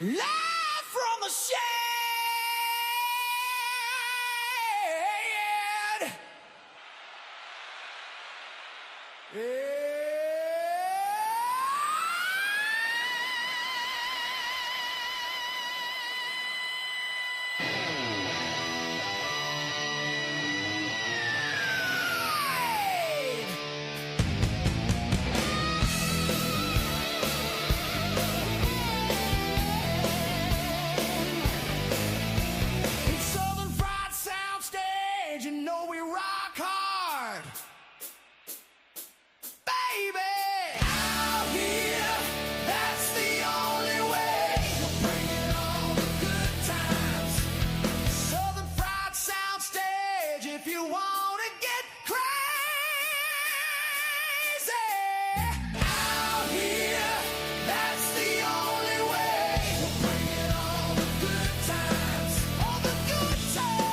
Live from the shed. Southern Fried Soundstage, you know we rock hard. Baby, out here, that's the only way. We're bringing all the good times. Southern Fried Soundstage, if you want to get crazy. Out here, that's the only way. We're bringing all the good times. All the good times.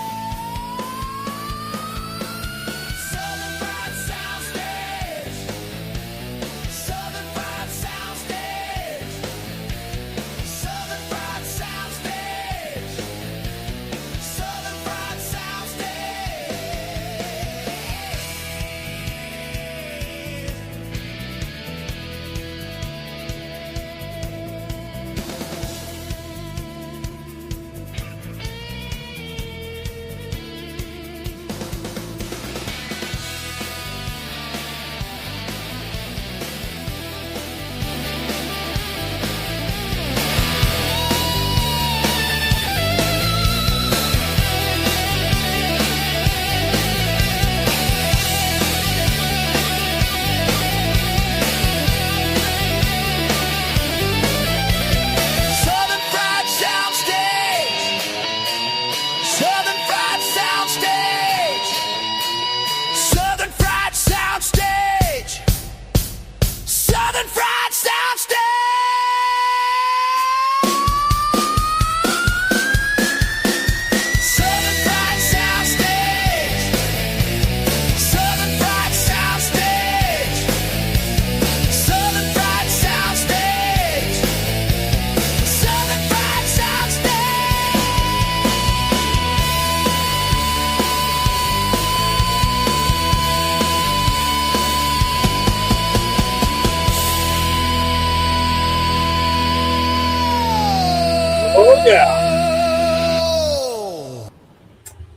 Southern Fried Soundstage. Southern Fried Soundstage. Southern Fried Soundstage. Southern Fried Southern Fried Soundstage. Southern Fried Soundstage. Southern Fried Soundstage. Southern Fried Soundstage. Southern Fried Soundstage. Southern Fried Soundstage. Southern Fried Soundstage. Southern Fried Oh, yeah. Soundstage.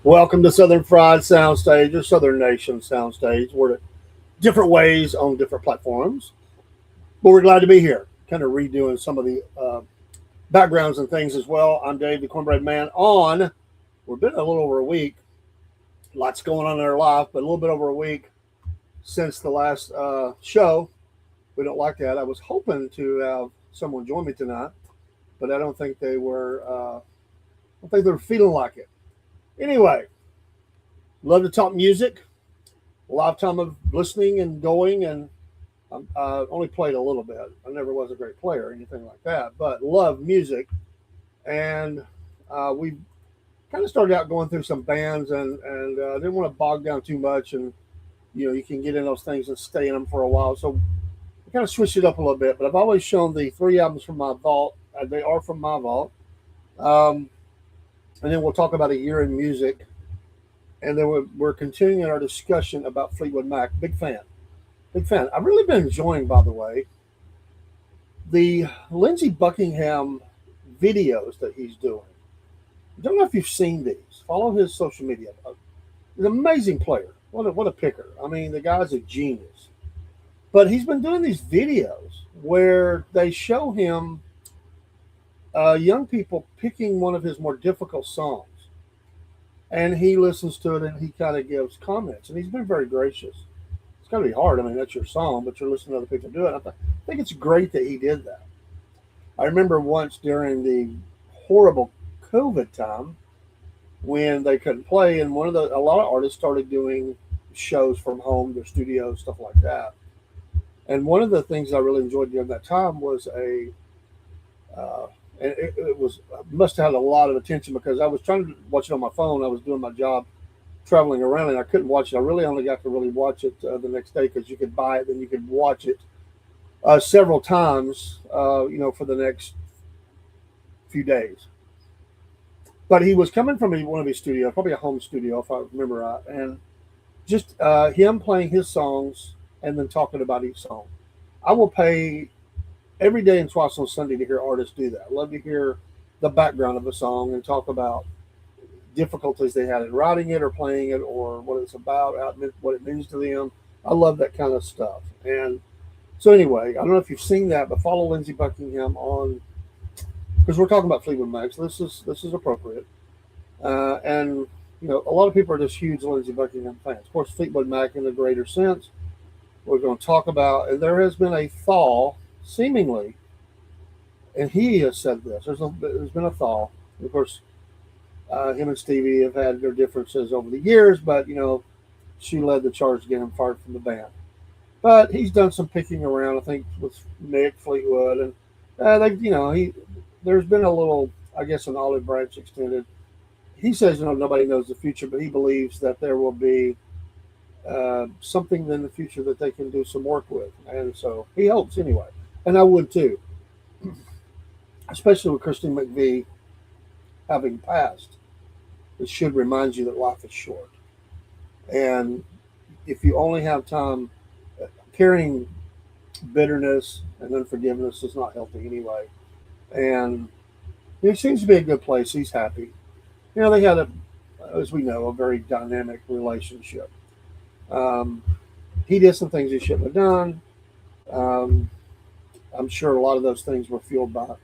Welcome to Southern Fried Soundstage or Southern Nation Soundstage. We're different ways on different platforms, but we're glad to be here. Kind of redoing some of the backgrounds and things as well. I'm Dave, the Cornbread Man. We've been a little over a week. Lots going on in our life, but a little bit over a week since the last show. We don't like that. I was hoping to have someone join me tonight, but I don't think they were. I don't think they were feeling like it. Anyway, love to talk music. A lifetime of listening and going, and I only played a little bit. I never was a great player or anything like that, but love music. And we kind of started out going through some bands, and didn't want to bog down too much. And you can get in those things and stay in them for a while. So we kind of switched it up a little bit. But I've always shown the 3 albums from my vault. They are from my vault. And then we'll talk about a year in music. And then we're continuing our discussion about Fleetwood Mac. Big fan. Big fan. I've really been enjoying, by the way, the Lindsey Buckingham videos that he's doing. I don't know if you've seen these. Follow his social media. He's an amazing player. What a picker. I mean, the guy's a genius. But he's been doing these videos where they show him young people picking one of his more difficult songs. And he listens to it and he kind of gives comments. And he's been very gracious. It's got to be hard. I mean, that's your song, but you're listening to other people do it. I think it's great that he did that. I remember once during the horrible COVID time when they couldn't play, and a lot of artists started doing shows from home, their studios, stuff like that. And one of the things I really enjoyed during that time was and it was must have had a lot of attention because I was trying to watch it on my phone. I was doing my job traveling around, and I couldn't watch it. I really only got to really watch it the next day because you could buy it, then you could watch it several times, for the next few days. But he was coming from one of his studios, probably a home studio, if I remember right, and just him playing his songs and then talking about each song. I will pay every day and twice on Sunday to hear artists do that. I love to hear the background of a song and talk about difficulties they had in writing it or playing it or what it's about, what it means to them. I love that kind of stuff. And so anyway, I don't know if you've seen that, but follow Lindsey Buckingham on because we're talking about Fleetwood Mac. So this is appropriate. And a lot of people are just huge Lindsey Buckingham fans. Of course, Fleetwood Mac in a greater sense. We're going to talk about, and there has been a thaw, seemingly, and he has said this. There's been a thaw. Of course, him and Stevie have had their differences over the years, but she led the charge to get him fired from the band. But he's done some picking around, I think, with Mick Fleetwood, and there's been a little, I guess, an olive branch extended. He says, nobody knows the future, but he believes that there will be something in the future that they can do some work with, and so he hopes anyway, and I would too, especially with Christine McVie having passed. It should remind you that life is short, and if you only have time, carrying bitterness and unforgiveness is not healthy anyway. And it seems to be a good place. He's happy. They had as we know, a very dynamic relationship. Um, he did some things he shouldn't have done. Um, I'm sure a lot of those things were fueled by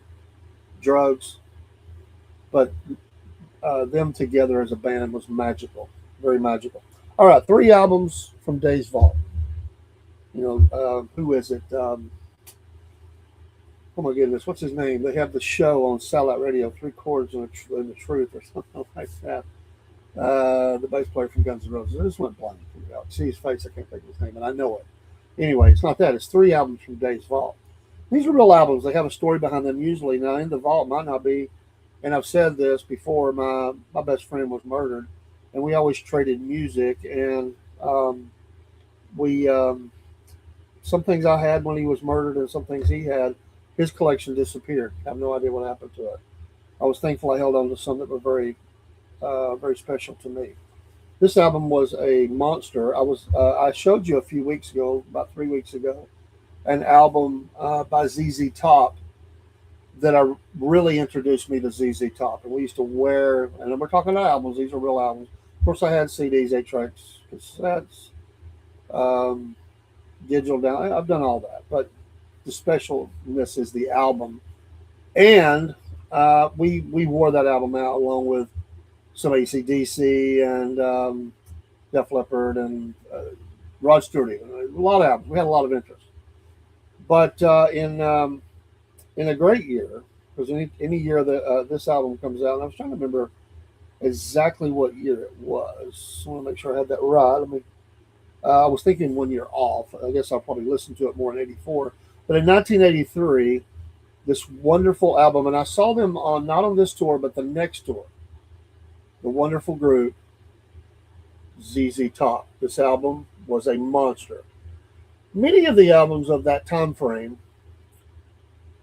drugs, but them together as a band was magical, very magical. All right, 3 albums from Days Vault. Who is it? Oh my goodness, what's his name? They have the show on Satellite Radio, Three Chords and the Truth, or something like that. The bass player from Guns N' Roses. I just went blank. See his face, I can't think of his name, and I know it. Anyway, it's not that. It's 3 albums from Days Vault. These are real albums. They have a story behind them usually. Now, in the vault might not be, and I've said this before, my best friend was murdered, and we always traded music, and we some things I had when he was murdered and some things he had, his collection disappeared. I have no idea what happened to it. I was thankful I held on to some that were very, very special to me. This album was a monster. I showed you a few weeks ago, about 3 weeks ago, an album by ZZ Top that really introduced me to ZZ Top. And we used to wear, and we're talking about albums, these are real albums. Of course, I had CDs, 8 tracks, cassettes, digital down. I've done all that. But the specialness is the album. And we wore that album out along with some AC/DC and Def Leppard and Rod Stewart. A lot of albums. We had a lot of interest. But in a great year, because any year that this album comes out, and I was trying to remember exactly what year it was. I want to make sure I had that right. I was thinking 1 year off. I guess I'll probably listen to it more in '84. But in 1983, this wonderful album, and I saw them on not on this tour, but the next tour. The wonderful group ZZ Top. This album was a monster. Many of the albums of that time frame,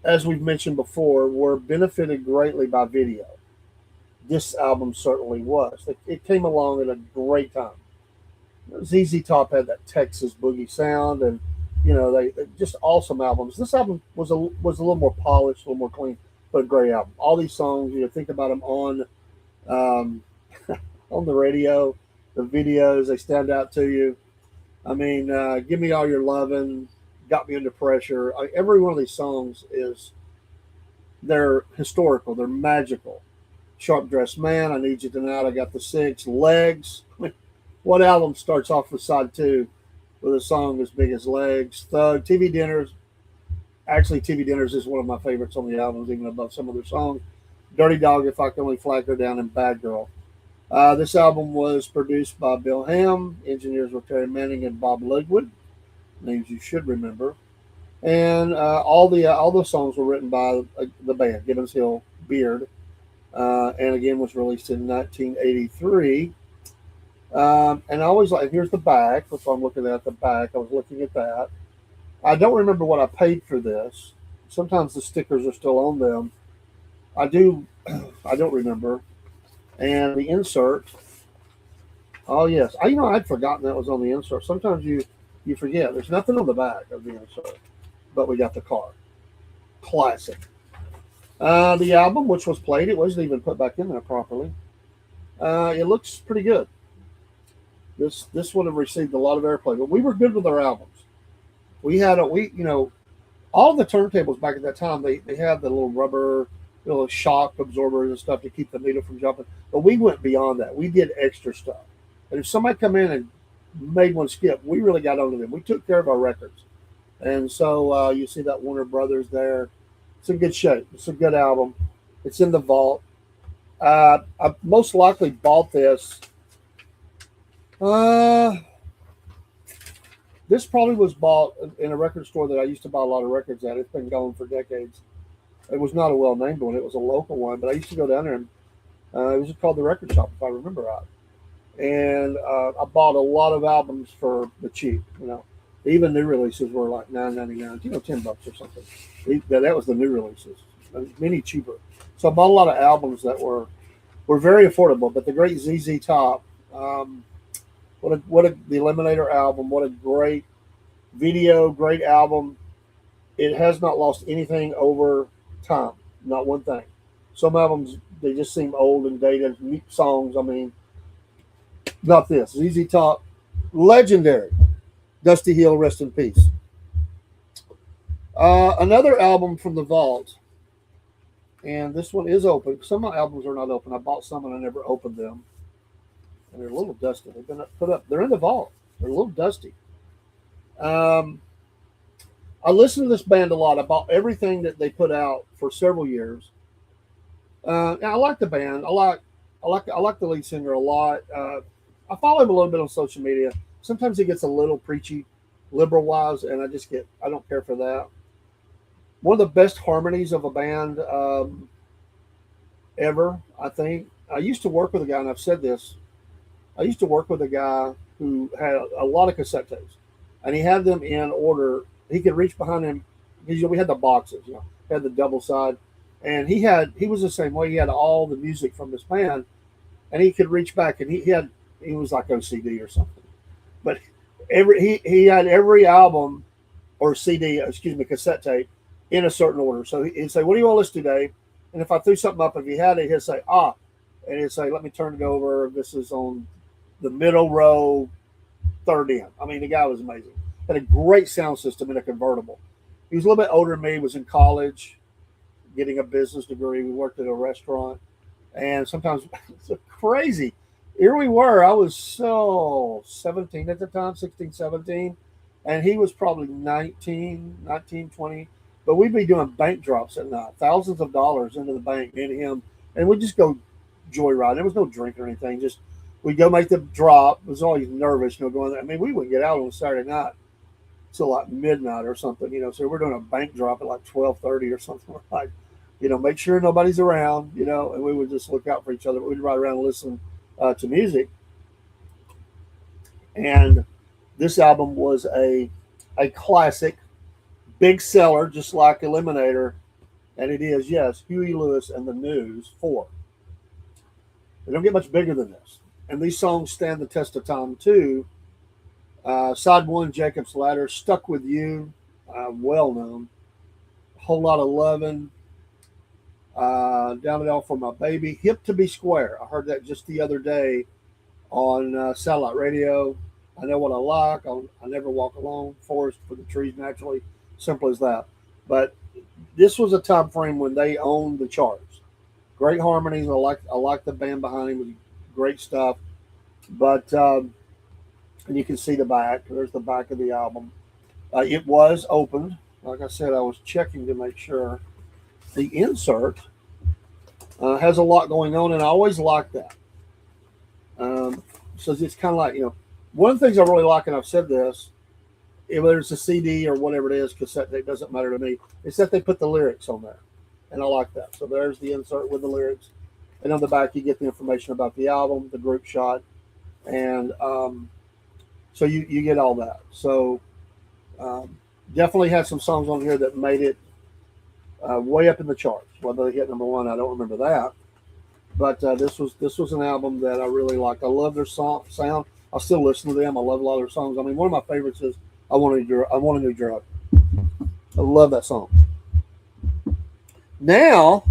as we've mentioned before, were benefited greatly by video. This album certainly was. It came along at a great time. ZZ Top had that Texas boogie sound, and they just awesome albums. This album was a little more polished, a little more clean, but a great album. All these songs, think about them um, on the radio, the videos, they stand out to you. I mean, Give Me All Your Lovin', Got Me Under Pressure. Every one of these songs they're historical, they're magical. Sharp Dressed Man, I Need You Tonight, I Got the Six, Legs. What album starts off with side 2 with a song as big as Legs? Thug, TV Dinners. Actually, TV Dinners is one of my favorites on the albums, even above some of their songs. Dirty Dog, If I Could Only Flag Her Down, and Bad Girl. This album was produced by Bill Ham. Engineers were Terry Manning and Bob Ludwig, names you should remember. And all the songs were written by the band, Gibbons Hill Beard, and again was released in 1983. And I always here's the back. If I'm looking at the back, I was looking at that. I don't remember what I paid for this. Sometimes the stickers are still on them. I do. I don't remember. And the insert. Oh yes, I'd forgotten that was on the insert. Sometimes you forget. There's nothing on the back of the insert, but we got the car. Classic. The album, which was played, it wasn't even put back in there properly. It looks pretty good. This would have received a lot of airplay, but we were good with our albums. We had a we you know all the turntables back at that time. They had the little rubber, shock absorbers and stuff to keep the needle from jumping. But we went beyond that. We did extra stuff. And if somebody come in and made one skip, we really got onto them. We took care of our records. And so you see that Warner Brothers there. It's in good shape. It's a good album. It's in the vault. I most likely bought this. Uh, this probably was bought in a record store that I used to buy a lot of records at. It's been going for decades. It was not a well named one. It was a local one, but I used to go down there and it was called the Record Shop, if I remember right. And I bought a lot of albums for the cheap. Even new releases were like $9.99, $10 or something. That was the new releases, many cheaper. So I bought a lot of albums that were very affordable. But the great ZZ Top, the Eliminator album, what a great video, great album. It has not lost anything over time, not one thing. Some albums they just seem old and dated. Songs, I mean, not this. ZZ Top, legendary. Dusty Hill, rest in peace. Another album from the vault, and this one is open. Some of my albums are not open. I bought some and I never opened them, and they're a little dusty. They've been put up. They're in the vault. They're a little dusty. Um, I listened to this band a lot. I bought everything that they put out for several years. I like the band. I like the lead singer a lot. I follow him a little bit on social media. Sometimes he gets a little preachy, liberal wise, and I don't care for that. One of the best harmonies of a band ever, I think. I used to work with a guy, and I've said this. I used to work with a guy who had a lot of cassette tapes, and he had them in order. He could reach behind him because we had the boxes, had the double side, and he was the same way. He had all the music from this band, and he could reach back, and he was like OCD or something, but he had every album or CD, excuse me, cassette tape in a certain order. So he'd say, "What do you want to listen to today?" And if I threw something up, if he had it, he'd say, "Ah," and he'd say, "Let me turn it over. This is on the middle row, third in." I mean, the guy was amazing. Had a great sound system in a convertible. He was a little bit older than me. Was in college, getting a business degree. We worked at a restaurant, and sometimes it's crazy. Here we were. I was so 17 at the time, 16, 17, and he was probably 19, 20. But we'd be doing bank drops at night, thousands of dollars into the bank, me and him, and we'd just go joyride. There was no drink or anything. Just we'd go make the drop. I was always nervous, going there. I mean, we wouldn't get out on Saturday night till like midnight or something, So we're doing a bank drop at like 12:30 or something like, make sure nobody's around, and we would just look out for each other. We'd ride around and listen to music. And this album was a classic, big seller, just like Eliminator, and it is, yes, Huey Lewis and the News 4. They don't get much bigger than this. And these songs stand the test of time, too. Side 1, Jacob's Ladder, Stuck With You, well known. Whole Lot of Lovin', Down It All For My Baby, Hip to Be Square. I heard that just the other day on satellite radio. I Know What I Like, I Never Walk Alone, Forest for the Trees Naturally, simple as that. But this was a time frame when they owned the charts. Great harmonies. I like the band behind him. It was great stuff. But and you can see the back. There's the back of the album. It was opened. Like I said, I was checking to make sure. The insert has a lot going on, and I always like that. So it's kind of like, one of the things I really like, and I've said this, whether it's a CD or whatever it is, cassette, it doesn't matter to me, is that they put the lyrics on there. And I like that. So there's the insert with the lyrics. And on the back, you get the information about the album, the group shot, and so you get all that. So definitely had some songs on here that made it way up in the charts. Whether they hit number one, I don't remember that. But this was an album that I really liked. I love their sound. I still listen to them. I love a lot of their songs. I mean, one of my favorites is I Want a New Drug. I love that song. Now,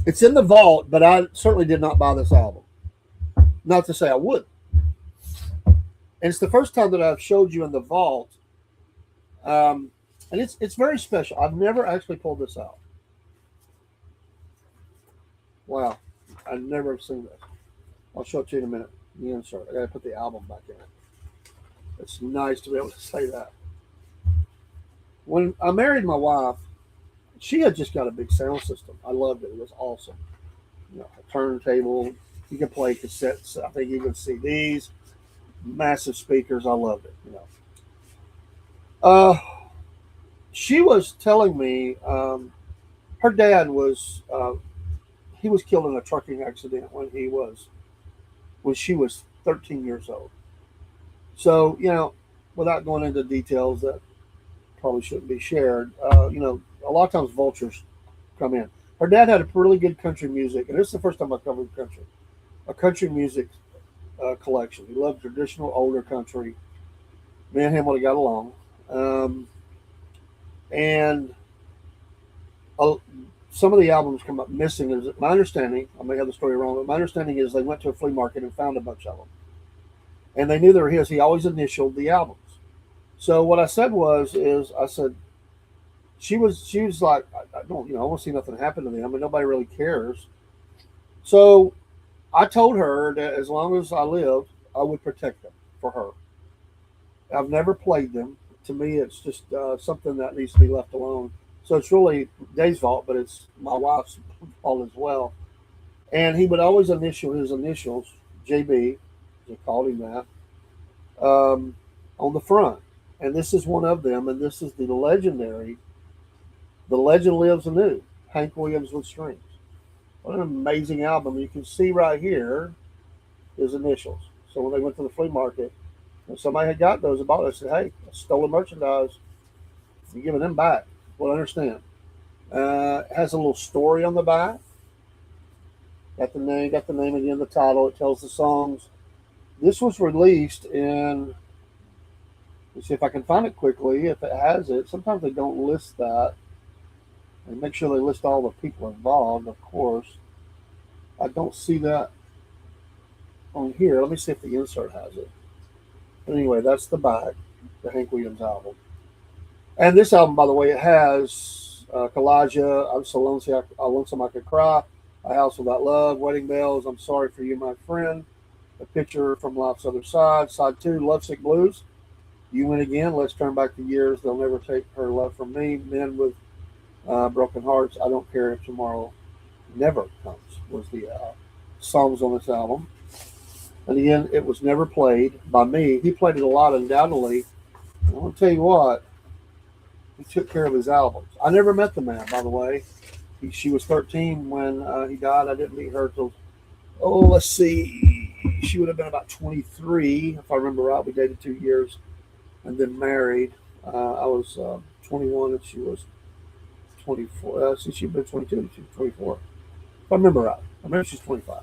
it's in the vault, but I certainly did not buy this album. Not to say I would. And it's the first time that I've showed you in the vault. And it's very special. I've never actually pulled this out. Wow. I've never seen this. I'll show it to you in a minute. The insert. I got to put the album back in it. It's nice to be able to say that. When I married my wife, she had just got a big sound system. I loved it. It was awesome. You know, a turntable. You could play cassettes. I think even CDs. Massive speakers. I loved it. You know. She was telling me her dad was he was killed in a trucking accident when she was 13 years old. So, you know, without going into details that probably shouldn't be shared, you know, a lot of times vultures come in. Her dad had a really good country music, and this is the first time I've covered a country music collection. He loved traditional, older country. Me and him would have got along. And some of the albums come up missing. Is my understanding, I may have the story wrong, but my understanding is they went to a flea market and found a bunch of them. And they knew they were his. He always initialed the albums. So what I said I said, she was like, I don't, you know, I want to see nothing happen to them. I mean, nobody really cares. So I told her that as long as I lived, I would protect them for her. I've never played them. To me, it's just something that needs to be left alone. So it's really Dave's fault, but it's my wife's fault as well. And he would always initial his initials, JB, they called him that, on the front. And this is one of them, and this is the legendary The Legend Lives Anew, Hank Williams with Strings. What an amazing album. You can see right here his initials. So when they went to the flea market, and somebody had got those and bought it, I said, hey, stolen merchandise. You're giving them back. Well, I understand. It has a little story on the back. Got the name again, the title. It tells the songs. This was released in, let's see if I can find it quickly. If it has it, sometimes they don't list that. And make sure they list all the people involved, of course. I don't see that on here. Let me see if the insert has it. But anyway, that's the back, the Hank Williams album. And this album, by the way, it has Kalijah, I'm So Lonesome I Could Cry, A House Without Love, Wedding Bells, I'm Sorry for You, My Friend, A Picture from Life's Other Side, Side 2, Lovesick Blues, You Win Again, Let's Turn Back the Years, They'll Never Take Her Love From Me, Men with Broken Hearts, I Don't Care If Tomorrow Never Comes, was the songs on this album. And again, it was never played by me. He played it a lot, undoubtedly. I want to tell you what, he took care of his albums. I never met the man, by the way. She was 13 when he died. I didn't meet her till, let's see. She would have been about 23, if I remember right. We dated 2 years and then married. I was 21 and she was 24. She'd been 22 and she was 24. If I remember right. I remember she's 25.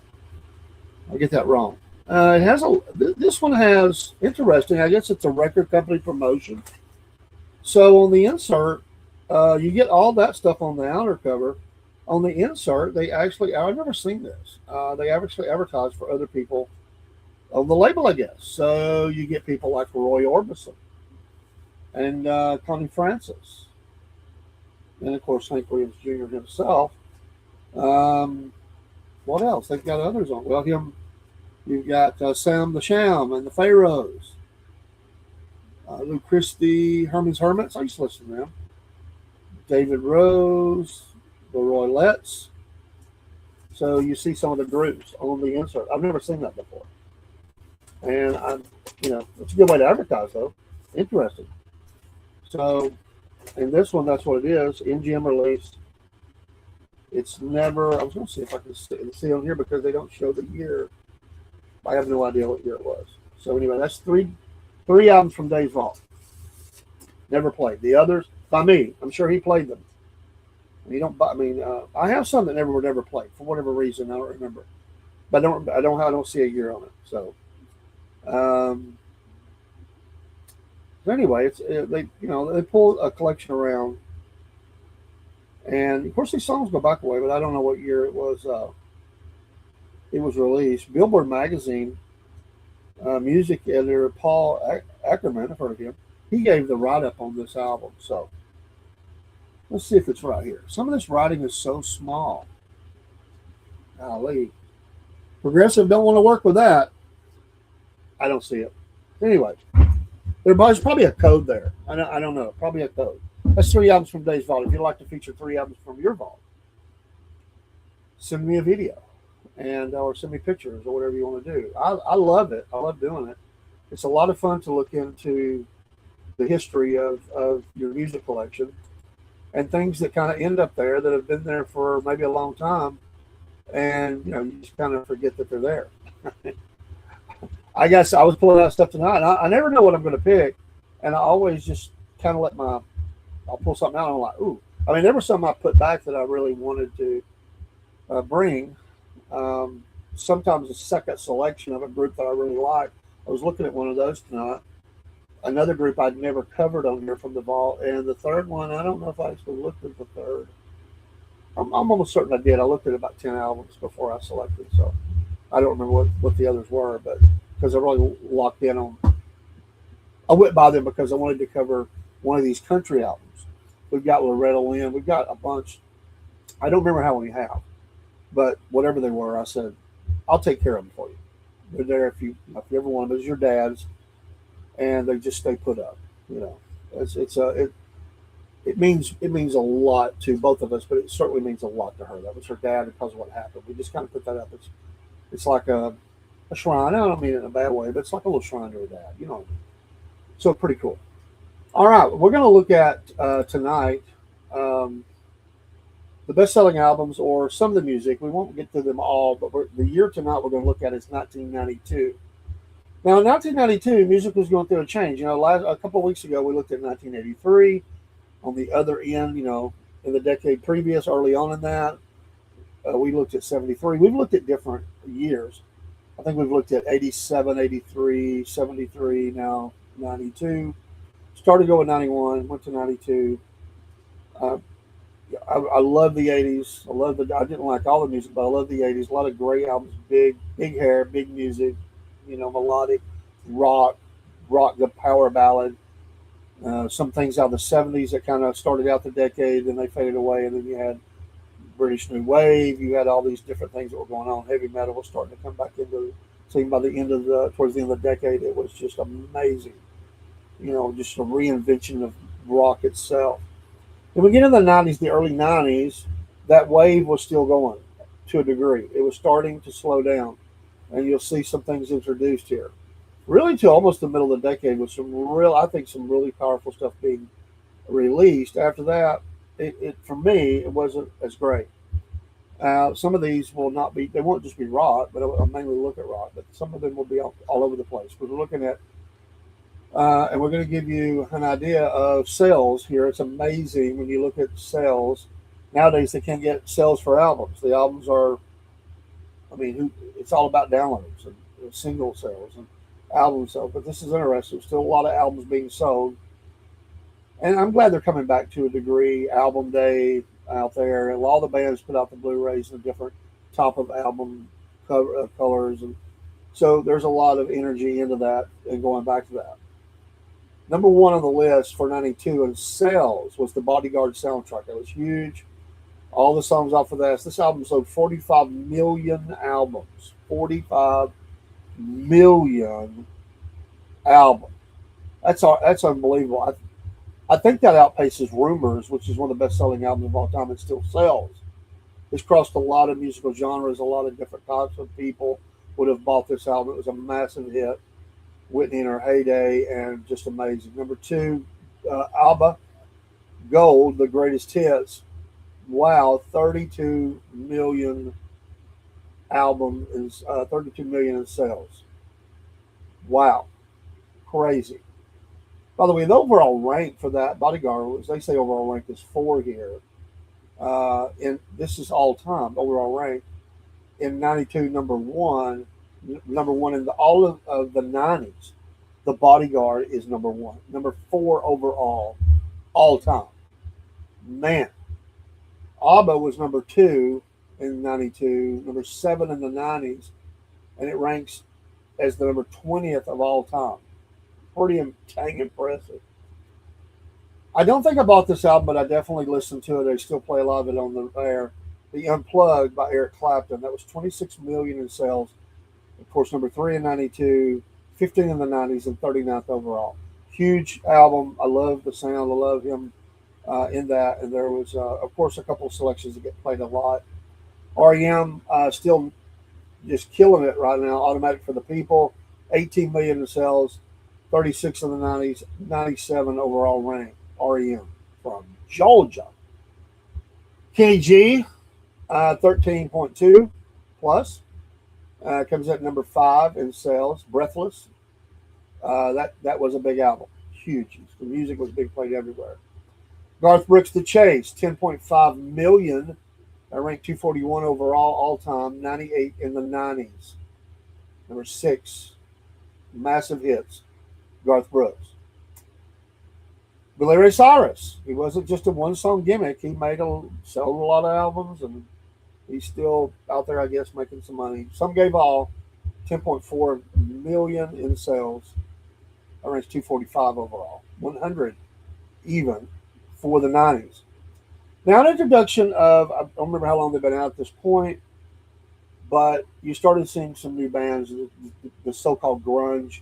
I get that wrong. It has this one has, interesting, I guess it's a record company promotion. So on the insert, you get all that stuff on the outer cover. On the insert, they actually, I've never seen this. They actually advertise for other people on the label, I guess. So you get people like Roy Orbison and Connie Francis. And of course, Hank Williams Jr. himself. What else? They've got others on. Well, you've got Sam the Sham and the Pharaohs. Lou Christie, Herman's Hermits. I used to listen to them. David Rose, the Royalettes. So you see some of the groups on the insert. I've never seen that before. And it's a good way to advertise, though. Interesting. So, in this one, that's what it is. MGM release. It's never, I was going to see if I can see on here because they don't show the year. I have no idea what year it was. So anyway, that's three albums from Dave's vault. Never played. The others, by me. I'm sure he played them. You don't buy. I mean, I have some that never were never played for whatever reason. I don't remember, but I don't see a year on it. Um, so anyway, they they pull a collection around, and of course these songs go back away, but I don't know what year it was released. Billboard magazine music editor Paul Ackerman, I've heard of him. He gave the write up on this album. So let's see if it's right here. Some of this writing is so small. Golly. Progressive don't want to work with that. I don't see it. Anyway, there's probably a code there. I don't know. Probably a code. That's 3 albums from Dave's Vault. If you'd like to feature 3 albums from your vault, send me a video and or send me pictures or whatever you want to do. I love it. I love doing it. It's a lot of fun to look into the history of your music collection and things that kind of end up there that have been there for maybe a long time, and you just kind of forget that they're there. I guess I was pulling out stuff tonight. I never know what I'm going to pick, and I always just kind of I'll pull something out and I'm like, ooh. I mean, there were some I put back that I really wanted to bring. Um, Sometimes a second selection of a group that I really like. I was looking at one of those tonight. Another group I'd never covered on here from the vault, and the third one I don't know if I actually looked at the third. I'm almost certain I did. I looked at about 10 albums before I selected, so I don't remember what the others were, but because I really locked in on, I went by them because I wanted to cover one of these country albums. We've got Loretta Lynn. We've got a bunch. I don't remember how many we have, but whatever they were, I said, I'll take care of them for you. They're there if you ever want them. It's your dad's, and they just stay put up. You know, it means a lot to both of us, but it certainly means a lot to her. That was her dad because of what happened. We just kind of put that up. It's like a shrine. I don't mean it in a bad way, but it's like a little shrine to her dad. You know, so pretty cool. All right, we're going to look at tonight um, the best-selling albums or some of the music. We won't get to them all, but the year tonight we're going to look at is 1992. Now, in 1992, music was going through a change. A couple of weeks ago we looked at 1983. On the other end, in the decade previous, early on in that, we looked at 73. We've looked at different years. I think we've looked at 87, 83, 73, now 92. Started going 91, went to 92. Uh, I love the 80s. I didn't like all the music, but I love the 80s. A lot of great albums, big hair, big music, melodic, rock, good power ballad. Some things out of the 70s that kind of started out the decade and they faded away. And then you had British New Wave. You had all these different things that were going on. Heavy metal was starting to come back into the scene by towards the end of the decade. It was just amazing. Just a reinvention of rock itself. When we get into the 90s, the early 90s, that wave was still going to a degree. It was starting to slow down, and you'll see some things introduced here. Really, to almost the middle of the decade, with I think, some really powerful stuff being released. After that, for me, it wasn't as great. Some of these will not be; they won't just be rock, but I'll mainly look at rock. But some of them will be all over the place. Because we're looking at and we're going to give you an idea of sales here. It's amazing when you look at sales. Nowadays, they can't get sales for albums. The albums are, it's all about downloads and single sales and album sales. But this is interesting. Still a lot of albums being sold. And I'm glad they're coming back to a degree. Album Day out there. And all the bands put out the Blu-rays and different top of album colors. And so there's a lot of energy into that and going back to that. Number one on the list for 92 in sales was the Bodyguard soundtrack. That was huge. All the songs off of that. This album sold 45 million albums. 45 million albums. That's unbelievable. I think that outpaces Rumors, which is one of the best-selling albums of all time. It still sells. It's crossed a lot of musical genres. A lot of different types of people would have bought this album. It was a massive hit. Whitney in her heyday, and just amazing. Number two, ABBA, Gold, the greatest hits. Wow, 32 million 32 million in sales. Wow, crazy. By the way, the overall rank for that Bodyguard was, they say overall rank is 4 here. And this is all time overall rank. In 92, number one in all of the 90s. The Bodyguard is number one. Number four overall, all time. Man, ABBA was number two in 92, number seven in the 90s, and it ranks as the number 20th of all time. Pretty dang impressive. I don't think I bought this album, but I definitely listened to it. I still play a lot of it on the air. The Unplugged by Eric Clapton. That was 26 million in sales. Of course, number three in 92, 15 in the 90s, and 39th overall. Huge album. I love the sound. I love him in that. And there was, of course, a couple of selections that get played a lot. REM still just killing it right now. Automatic for the People, 18 million in sales, 36 in the 90s, 97 overall rank. REM from Georgia. Kenny G, 13.2 plus. Comes at number five in sales. Breathless. That was a big album. Huge. The music was being played everywhere. Garth Brooks, The Chase, 10.5 million. Ranked 241 overall, all time, 98 in the 90s. Number six. Massive hits. Garth Brooks. Billy Ray Cyrus. He wasn't just a one song gimmick. He sold a lot of albums, and he's still out there, I guess, making some money. Some Gave All, 10.4 million in sales. That ranks 245 overall, 100 even for the 90s. Now, an introduction of, I don't remember how long they've been out at this point, but you started seeing some new bands, the so called grunge.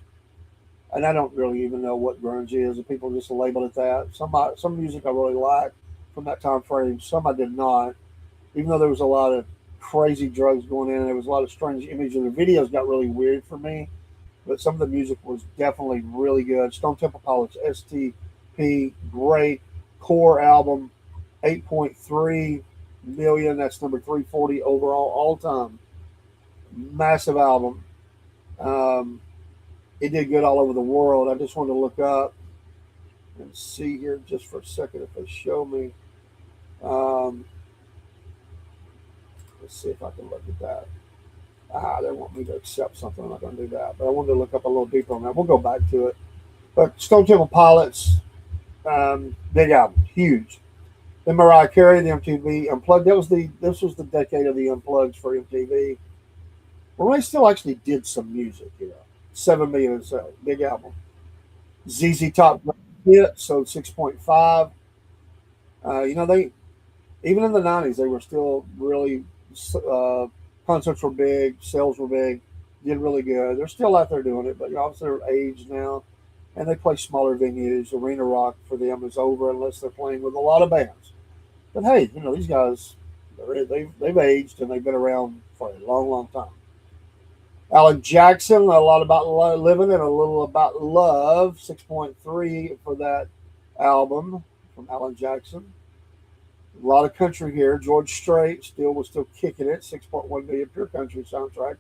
And I don't really even know what grunge is, and people just label it that. Some music I really liked from that time frame, some I did not. Even though there was a lot of crazy drugs going in, there was a lot of strange images. The videos got really weird for me, but some of the music was definitely really good. Stone Temple Pilots, STP, great core album, 8.3 million. That's number 340 overall, all time. Massive album. It did good all over the world. I just wanted to look up and see here just for a second if they show me. Um, let's see if I can look at that. They want me to accept something. I'm not going to do that. But I wanted to look up a little deeper on that. We'll go back to it. But Stone Temple Pilots, big album, huge. Then Mariah Carey, the MTV Unplugged. This was the decade of the Unplugged for MTV. Well, they still actually did some music, 7 million in sales, big album. ZZ Top hit, sold 6.5. They even in the 90s they were still really concerts were big, sales were big, did really good. They're still out there doing it, but obviously they're aged now, and they play smaller venues. Arena rock for them is over unless they're playing with a lot of bands. But hey, these guys they've aged and they've been around for a long, long time. Alan Jackson, a lot about living and a little about love, 6.3 for that album from Alan Jackson. A lot of country here. George Strait was still kicking it, 6.1 million pure country soundtrack.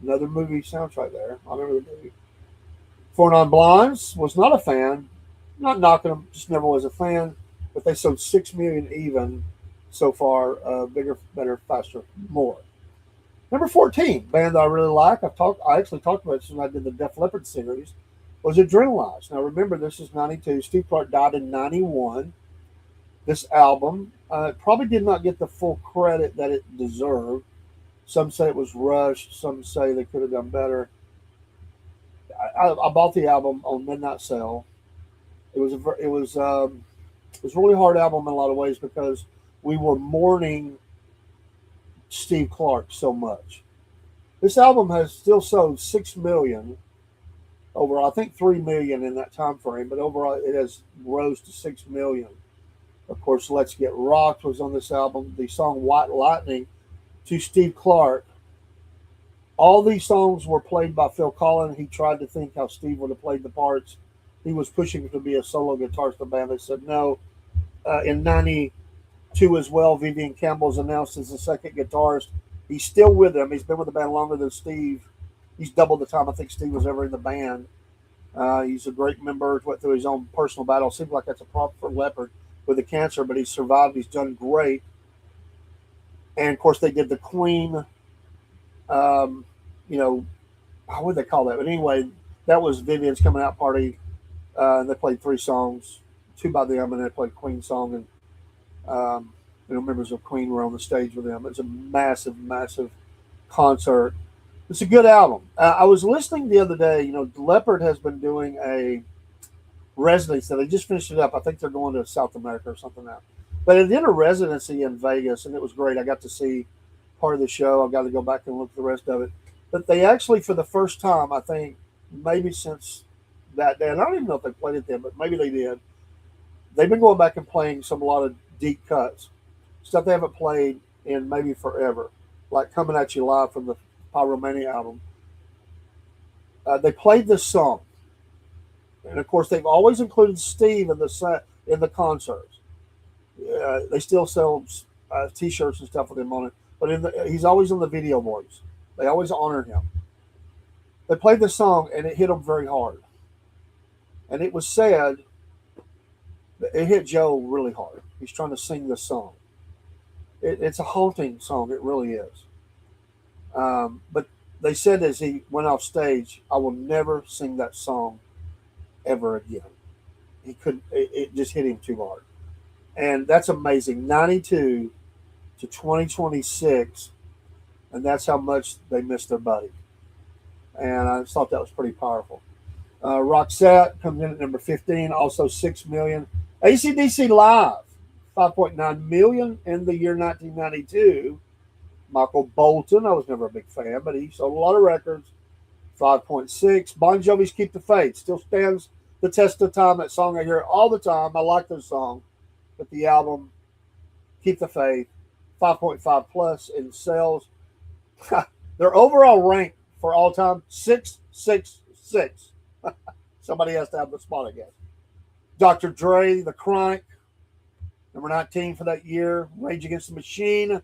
Another movie soundtrack there. I remember the movie. Four Non Blondes was not a fan. Not knocking them, just never was a fan. But they sold 6 million even so far. Bigger, better, faster, more. Number 14, band that I really like. I actually talked about this when I did the Def Leppard series, was Adrenalize. Now remember, this is 92. Steve Clark died in 91. This album probably did not get the full credit that it deserved. Some say it was rushed. Some say they could have done better. I bought the album on midnight sale. It was a really hard album in a lot of ways because we were mourning Steve Clark so much. This album has still sold 6 million overall. I think 3 million in that time frame, but overall it has rose to 6 million. Of course, Let's Get Rocked was on this album. The song White Lightning to Steve Clark. All these songs were played by Phil Collins. He tried to think how Steve would have played the parts. He was pushing to be a solo guitarist in the band. They said no. In 92 as well, Vivian Campbell's announced as the second guitarist. He's still with them. He's been with the band longer than Steve. He's doubled the time I think Steve was ever in the band. He's a great member. Went through his own personal battle. Seems like that's a problem for Leopard with the cancer, but he's survived. He's done great. And of course, they did the Queen, um, you know, what would they call that? But anyway, that was Vivian's coming out party. And they played three songs, two by them, and they played Queen song. And members of Queen were on the stage with them. It's a massive, massive concert. It's a good album. I was listening the other day. Leopard has been doing a residency. They just finished it up. I think they're going to South America or something now. But it did a residency in Vegas, and it was great. I got to see part of the show. I got to go back and look at the rest of it. But they actually, for the first time, I think, maybe since that day, and I don't even know if they played it then, but maybe they did. They've been going back and playing a lot of deep cuts, stuff they haven't played in maybe forever, like Coming at You Live from the Pyromania album. They played this song, and of course they've always included Steve in the concerts. They still sell T-shirts and stuff with him on it, but he's always on the video boards. They always honor him. They played the song, and it hit them very hard. And it was said that it hit Joe really hard. He's trying to sing this song. It's a haunting song. It really is. But they said as he went off stage, I will never sing that song ever again. He couldn't. It just hit him too hard. And that's amazing. 92 to 2026, and that's how much they missed their buddy. And I thought that was pretty powerful. Roxette comes in at number 15, also 6 million. AC/DC Live, 5.9 million in the year 1992. Michael Bolton, I was never a big fan, but he sold a lot of records. 5.6. Bon Jovi's Keep the Faith still stands the test of time. That song I hear all the time. I like this song, but the album Keep the Faith, 5.5 plus in sales. Their overall rank for all time, 666. Somebody has to have the spot, I guess. Dr. Dre, The Chronic, number 19 for that year. Rage Against the Machine,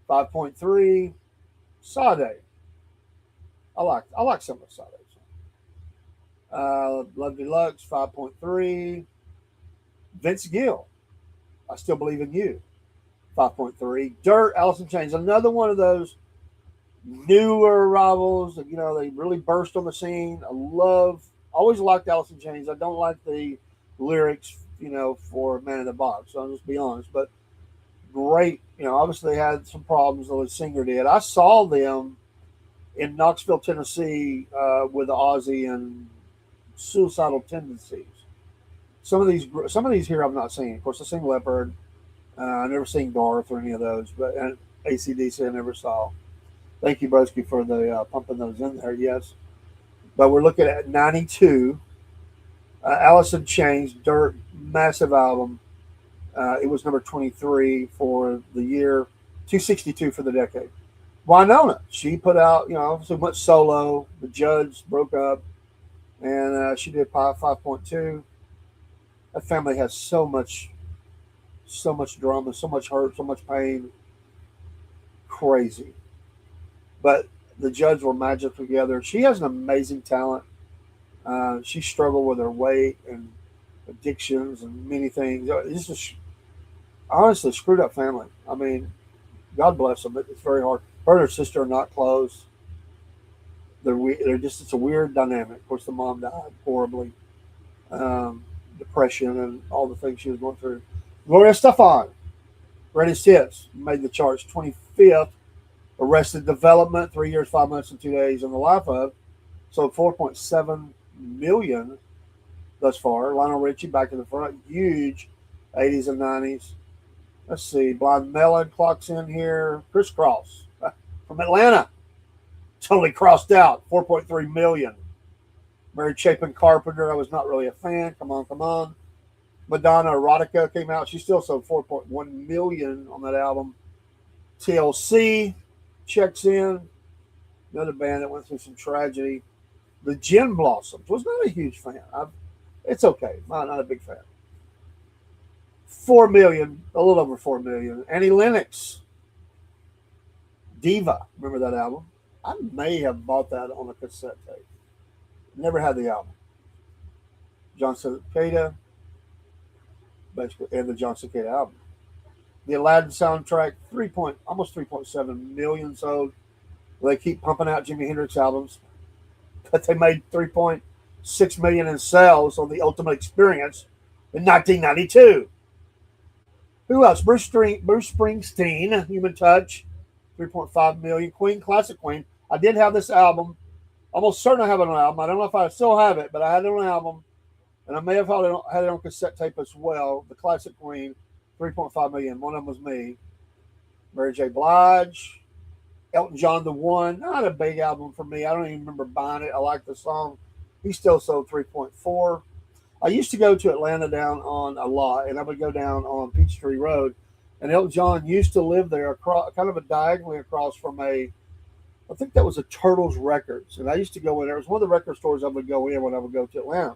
5.3. Sade. I like some of Sade's. Love Deluxe, 5.3. Vince Gill, I Still Believe in You, 5.3. Dirt, Alice in Chains, another one of those newer arrivals. They really burst on the scene. Always liked Alice in Chains. I don't like the lyrics, for Man in the Box. So I'll just be honest. But great, obviously they had some problems. The singer did. I saw them in Knoxville, Tennessee, with Ozzy and Suicidal Tendencies. Some of these here I've not seen. Of course, I've seen Leopard. I've never seen Garth or any of those, and AC/DC I never saw. Thank you, Broski, for the pumping those in there. Yes, but we're looking at 92. Alice in Chains, Dirt, massive album. It was number 23 for the year, 262 for the decade. Winona, she put out, so much solo. The Judge broke up, and she did 5.2. That family has so much drama, so much hurt, so much pain. Crazy. But the Judge were magic together. She has an amazing talent. She struggled with her weight and addictions and many things. It's just honestly screwed up family. I mean, God bless them, but it's very hard. Her and her sister are not close. It's a weird dynamic. Of course, the mom died horribly. Depression and all the things she was going through. Gloria Estefan, Greatest Hits, made the charts 25th. Arrested Development, 3 years, 5 months, and 2 days in the life of. Sold 4.7 million thus far. Lionel Richie back in the front, huge 80s and 90s. Let's see, Blind Melon clocks in here. Chris Cross from Atlanta, totally crossed out, 4.3 million. Mary Chapin Carpenter, I was not really a fan. Come on. Madonna Erotica came out. She still sold 4.1 million on that album. TLC checks in. Another band that went through some tragedy. The Gin Blossoms. Was not a huge fan. It's okay. Not a big fan. 4 million, a little over 4 million. Annie Lennox, Diva. Remember that album? I may have bought that on a cassette tape. Never had the album. John Cicada, basically, and the John Cicada album. The Aladdin soundtrack, almost 3.7 million sold. They keep pumping out Jimi Hendrix albums, but they made 3.6 million in sales on the Ultimate Experience in 1992. Who else? Bruce Springsteen, Human Touch, 3.5 million. Queen, Classic Queen. I did have this album. Almost certain I have it on album. I don't know if I still have it, but I had it on album, and I may have had it on cassette tape as well. The Classic Queen, 3.5 million. One of them was me. Mary J. Blige, Elton John, The One. Not a big album for me. I don't even remember buying it. I like the song. He still sold 3.4. I used to go to Atlanta down on a lot, and I would go down on Peachtree Road, and Elton John used to live there, across, kind of a diagonally across from I think that was a Turtles Records, and I used to go in there. It was one of the record stores I would go in when I would go to Atlanta.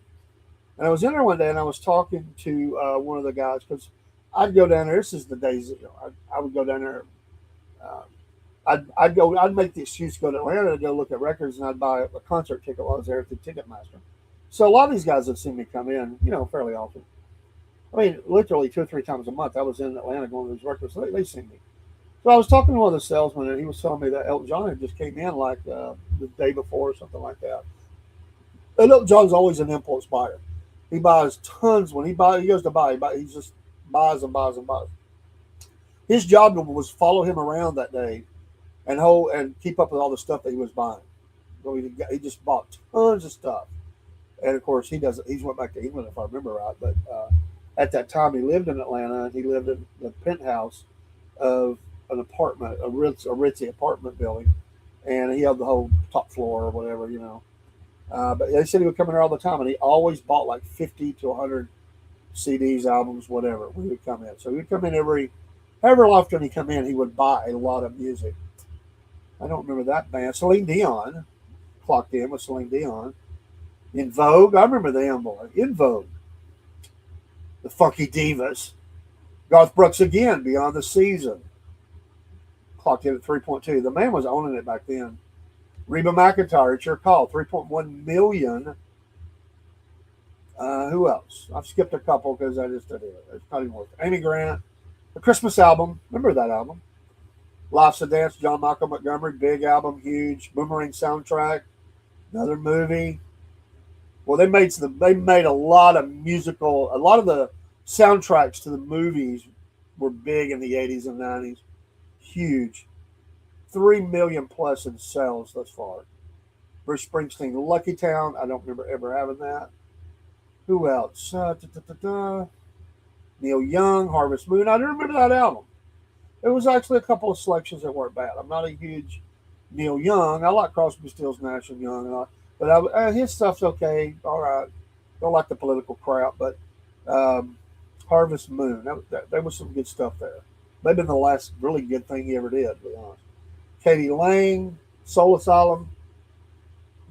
And I was in there one day, and I was talking to one of the guys, because I'd go down there. This is the days, I would go down there. Uh, I'd make the excuse to go to Atlanta to go look at records, and I'd buy a concert ticket while I was there at the Ticketmaster. So a lot of these guys have seen me come in, fairly often. I mean, literally 2 or 3 times a month. I was in Atlanta going to these records. So they seen me. So I was talking to one of the salesmen, and he was telling me that Elton John had just came in like the day before or something like that. And Elton John's always an impulse buyer. He buys tons when he goes to buy. He just buys and buys and buys. His job was follow him around that day and keep up with all the stuff that he was buying. So he just bought tons of stuff. And of course, he's went back to England, if I remember right. But at that time, he lived in Atlanta, and he lived in the penthouse of an apartment, a ritzy apartment building, and he had the whole top floor or whatever, But they said he would come in there all the time, and he always bought like 50 to 100 CDs, albums, whatever, when he would come in. So he would come in however often he come in, he would buy a lot of music. I don't remember that band. Celine Dion, clocked in with Celine Dion. In Vogue, I remember them, boy. In Vogue. The Funky Divas. Garth Brooks again, Beyond the Season. Clocked in at 3.2. The man was owning it back then. Reba McEntire, It's Your Call, 3.1 million. Who else? I've skipped a couple because I just did it. It's not even worth it. Amy Grant, the Christmas album. Remember that album? Life's a Dance, John Michael Montgomery, big album, huge. Boomerang soundtrack, another movie. Well, they made a lot of the soundtracks to the movies were big in the 80s and 90s. Huge. 3 million plus in sales thus far. Bruce Springsteen, Lucky Town. I don't remember ever having that. Who else? Neil Young, Harvest Moon. I don't remember that album. There was actually a couple of selections that weren't bad. I'm not a huge Neil Young. I like Crosby, Stills, Nash and Young, but his stuff's okay. All right. Don't like the political crap, but Harvest Moon. There was some good stuff there. Maybe the last really good thing he ever did, to be honest. Katie Lang, Soul Asylum,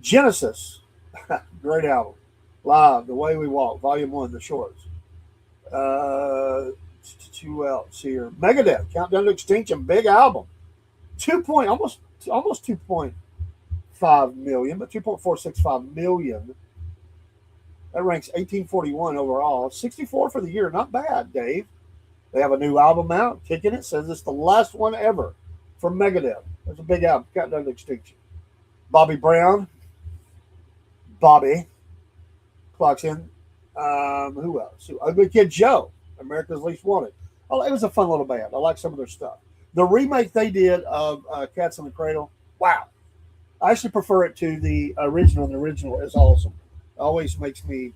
Genesis, great album. Live, The Way We Walk, Volume 1, The Shorts. Who else here? Megadeth, Countdown to Extinction, big album. Almost 2.5 million, but 2.465 million. That ranks 1841 overall. 64 for the year, not bad, Dave. They have a new album out, kicking it. Says it's the last one ever from Megadeth. It's a big album, Countdown to Extinction. Bobby Brown. Bobby. Clocks in. Who else? Ugly Kid Joe, America's Least Wanted. Oh, it was a fun little band. I like some of their stuff. The remake they did of Cats in the Cradle, wow. I actually prefer it to the original. The original is awesome. It always makes me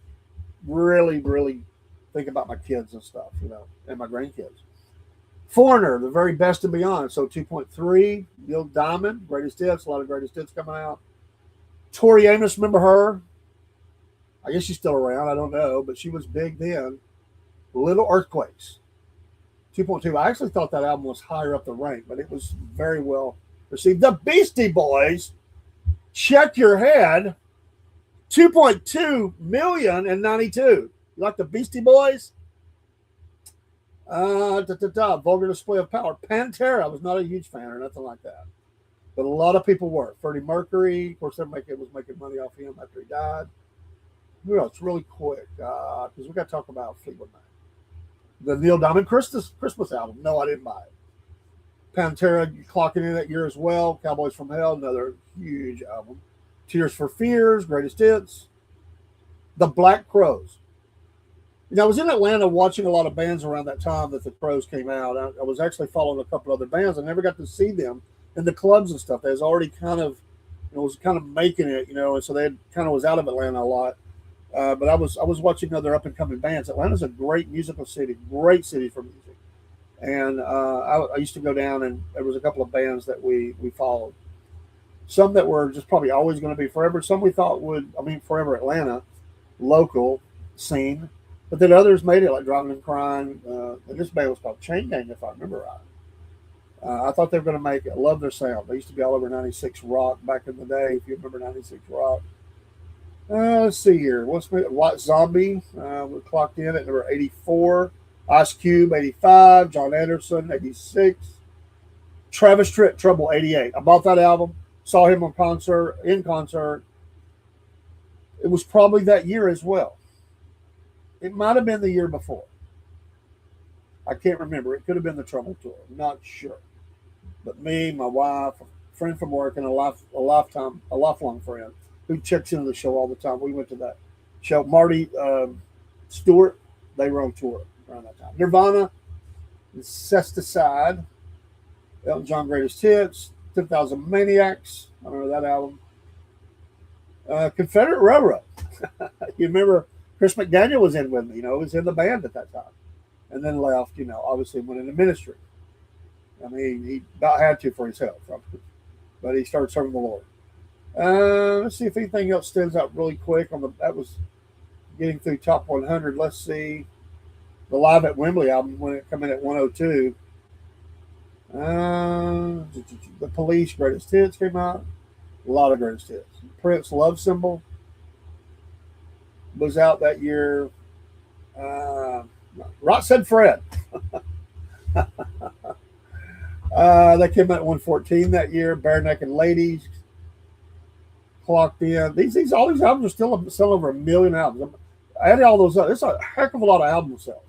really, really think about my kids and stuff, and my grandkids. Foreigner, The Very Best and Beyond. So 2.3. Neil Diamond, Greatest Hits. A lot of Greatest Hits coming out. Tori Amos, remember her? I guess she's still around. I don't know, but she was big then. Little Earthquakes. 2.2. I actually thought that album was higher up the rank, but it was very well received. The Beastie Boys, Check Your Head. 2.2 million and 92. You like the Beastie Boys? Vulgar Display of Power. Pantera. I was not a huge fan or nothing like that, but a lot of people were. Freddie Mercury, of course, was making money off him after he died. Who else? Really quick, because we got to talk about Fleetwood Mac. The Neil Diamond Christmas album. No, I didn't buy it. Pantera clocking in that year as well. Cowboys from Hell, another huge album. Tears for Fears, Greatest Hits. The Black Crowes. You know, I was in Atlanta watching a lot of bands around that time that the Crows came out. I was actually following a couple other bands. I never got to see them in the clubs and stuff. They was already kind of, was kind of making it, and so they had, kind of was out of Atlanta a lot. But I was watching other up and coming bands. Atlanta's a great musical city, great city for music. And I used to go down, and there was a couple of bands that we followed. Some that were just probably always going to be forever. Some we thought forever Atlanta, local scene. But then others made it, like Driving and Crying. And this band was called Chain Gang, if I remember right. I thought they were going to make it. I love their sound. They used to be all over 96 Rock back in the day, if you remember 96 Rock. Let's see here. White Zombie. We clocked in at number 84. Ice Cube, 85. John Anderson, 86. Travis Tritt, Trouble, 88. I bought that album. Saw him in concert. It was probably that year as well. It might have been the year before. I can't remember. It could have been the Trouble Tour. I'm not sure. But me, my wife, a friend from work, and a lifelong friend who checks into the show all the time. We went to that show. Marty Stewart, they were on tour around that time. Nirvana, Incesticide, Elton John Greatest Hits, 10,000 Maniacs. I remember that album. Confederate Railroad. You remember Chris McDaniel was in with me, was in the band at that time. And then left, obviously went into ministry. I mean, he about had to for his health, but he started serving the Lord. Let's see if anything else stands out really quick. That was getting through top 100. Let's see. The Live at Wembley album, when it came in at 102. The Police Greatest Hits came out. A lot of greatest hits. Prince Love Symbol was out that year. Rock Said Fred. That came out at 114 that year. Bare Naked Ladies clocked in. All these albums are still selling over 1 million albums. I added all those up. It's a heck of a lot of album sales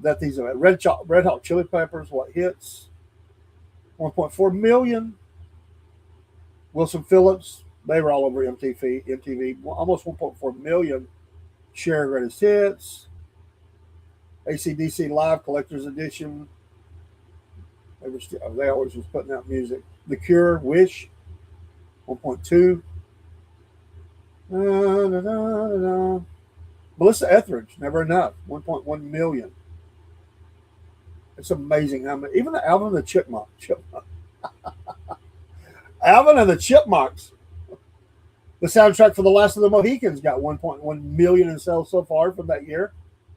that these are. Red Hot Chili Peppers, What Hits? 1.4 million. Wilson Phillips, they were all over MTV. Almost 1.4 million. Share Greatest Hits. AC/DC Live Collector's Edition. They always was putting out music. The Cure, Wish, 1.2. Melissa Etheridge, Never Enough, 1.1 million. It's amazing how many. Even the Alvin and the Chipmunks. Alvin and the Chipmunks. The soundtrack for The Last of the Mohicans got 1.1 million in sales so far from that year.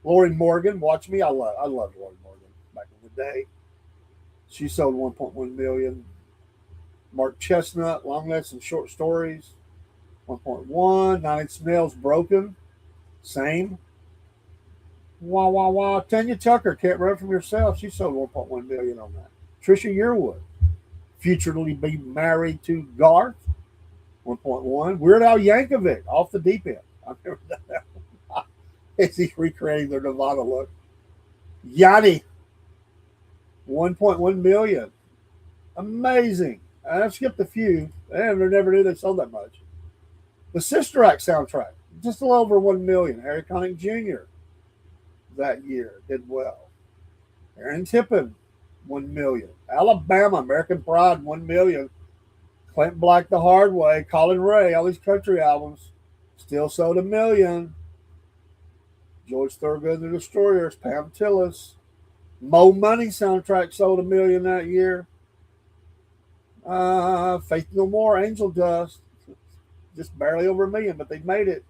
Lori Morgan, Watch Me. I loved Lori Morgan back in the day. She sold 1.1 million. Mark Chestnut, Long Nights and Short Stories, 1.1. Nine Inch Nails, Broken, same. Wah, wah, wah. Tanya Tucker, Can't Run From Yourself. She sold 1.1 million on that. Trisha Yearwood, Futurely Be Married to Garth, 1.1. Weird Al Yankovic, Off the Deep End. I remember that. As he's recreating their Nirvana look. Yanni, 1.1 million. Amazing. I've skipped a few. I never knew they sold that much. The Sister Act soundtrack, just a little over 1 million. Harry Connick Jr. that year did well. Aaron Tippin, 1 million. Alabama, American Pride, 1 million. Clint Black, The Hard Way, Colin Ray, all these country albums still sold 1 million. George Thorogood and the Destroyers, Pam Tillis. Mo Money soundtrack sold 1 million that year. Faith No More, Angel Dust, just barely over 1 million, but they made it.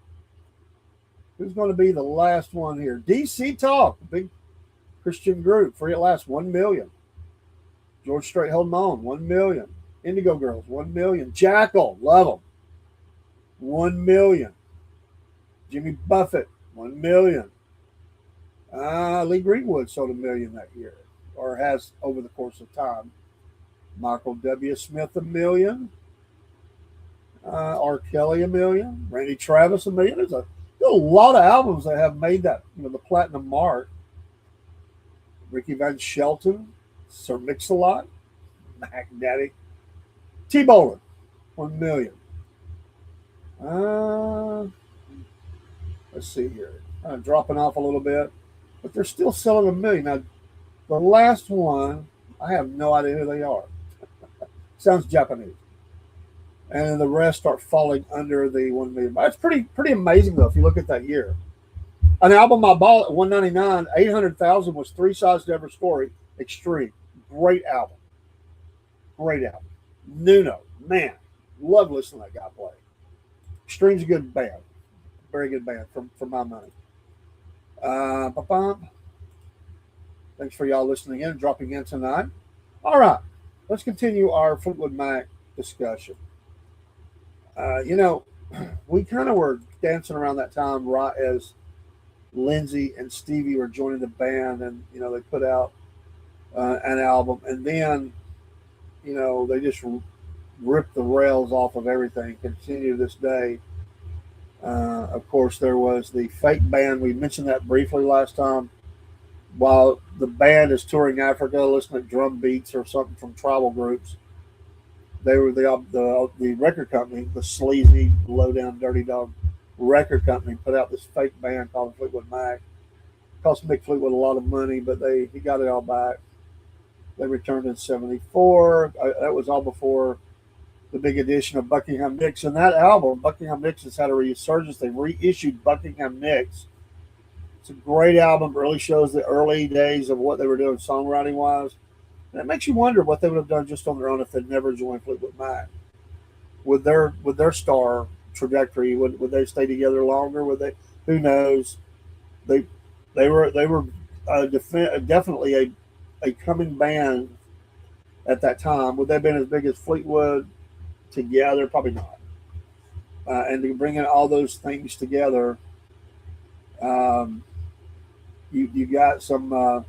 Who's going to be the last one here? DC Talk, big Christian group, Free at Last, 1 million. George Strait, Holding On, 1 million. Indigo Girls, 1 million. Jackal, love them, 1 million. Jimmy Buffett, 1 million. Lee Greenwood sold 1 million that year, or has over the course of time. Michael W. Smith, 1 million. R. Kelly, 1 million. Randy Travis, 1 million. There's a lot of albums that have made that, the platinum mark. Ricky Van Shelton, Sir Mix-a-Lot, Mac Daddy, T-Bowling, 1 million. Uh, let's see here. Dropping off a little bit, but they're still selling 1 million. Now, the last one, I have no idea who they are. Sounds Japanese. And then the rest start falling under the 1 million. That's pretty amazing though if you look at that year. An album I bought at 199, 800,000 was Three Sides to Every Story, Extreme. Great album. Great album. Nuno, man, love listening to that guy play. Extreme's a good band. Very good band for my money. Ba-bum. Thanks for y'all listening in, dropping in tonight. All right, let's continue our Fleetwood Mac discussion. We kind of were dancing around that time right as Lindsey and Stevie were joining the band, and they put out an album, and then they just ripped the rails off of everything. Continue to this day. Of course, there was the fake band. We mentioned that briefly last time. While the band is touring Africa, listening to drum beats or something from tribal groups, they were the record company, the sleazy, low down, dirty dog record company, put out this fake band called Fleetwood Mac. Cost Mick Fleetwood a lot of money, but he got it all back. They returned in '74. That was all before the big edition of Buckingham Nicks. And that album, Buckingham Nicks, has had a resurgence. They reissued Buckingham Nicks. It's a great album. It really shows the early days of what they were doing songwriting wise. And it makes you wonder what they would have done just on their own if they'd never joined Fleetwood Mac. With their star trajectory, would they stay together longer? Would they? Who knows? They were definitely a coming band at that time. Would they have been as big as Fleetwood together? Probably not. And to bring in all those things together, you got some,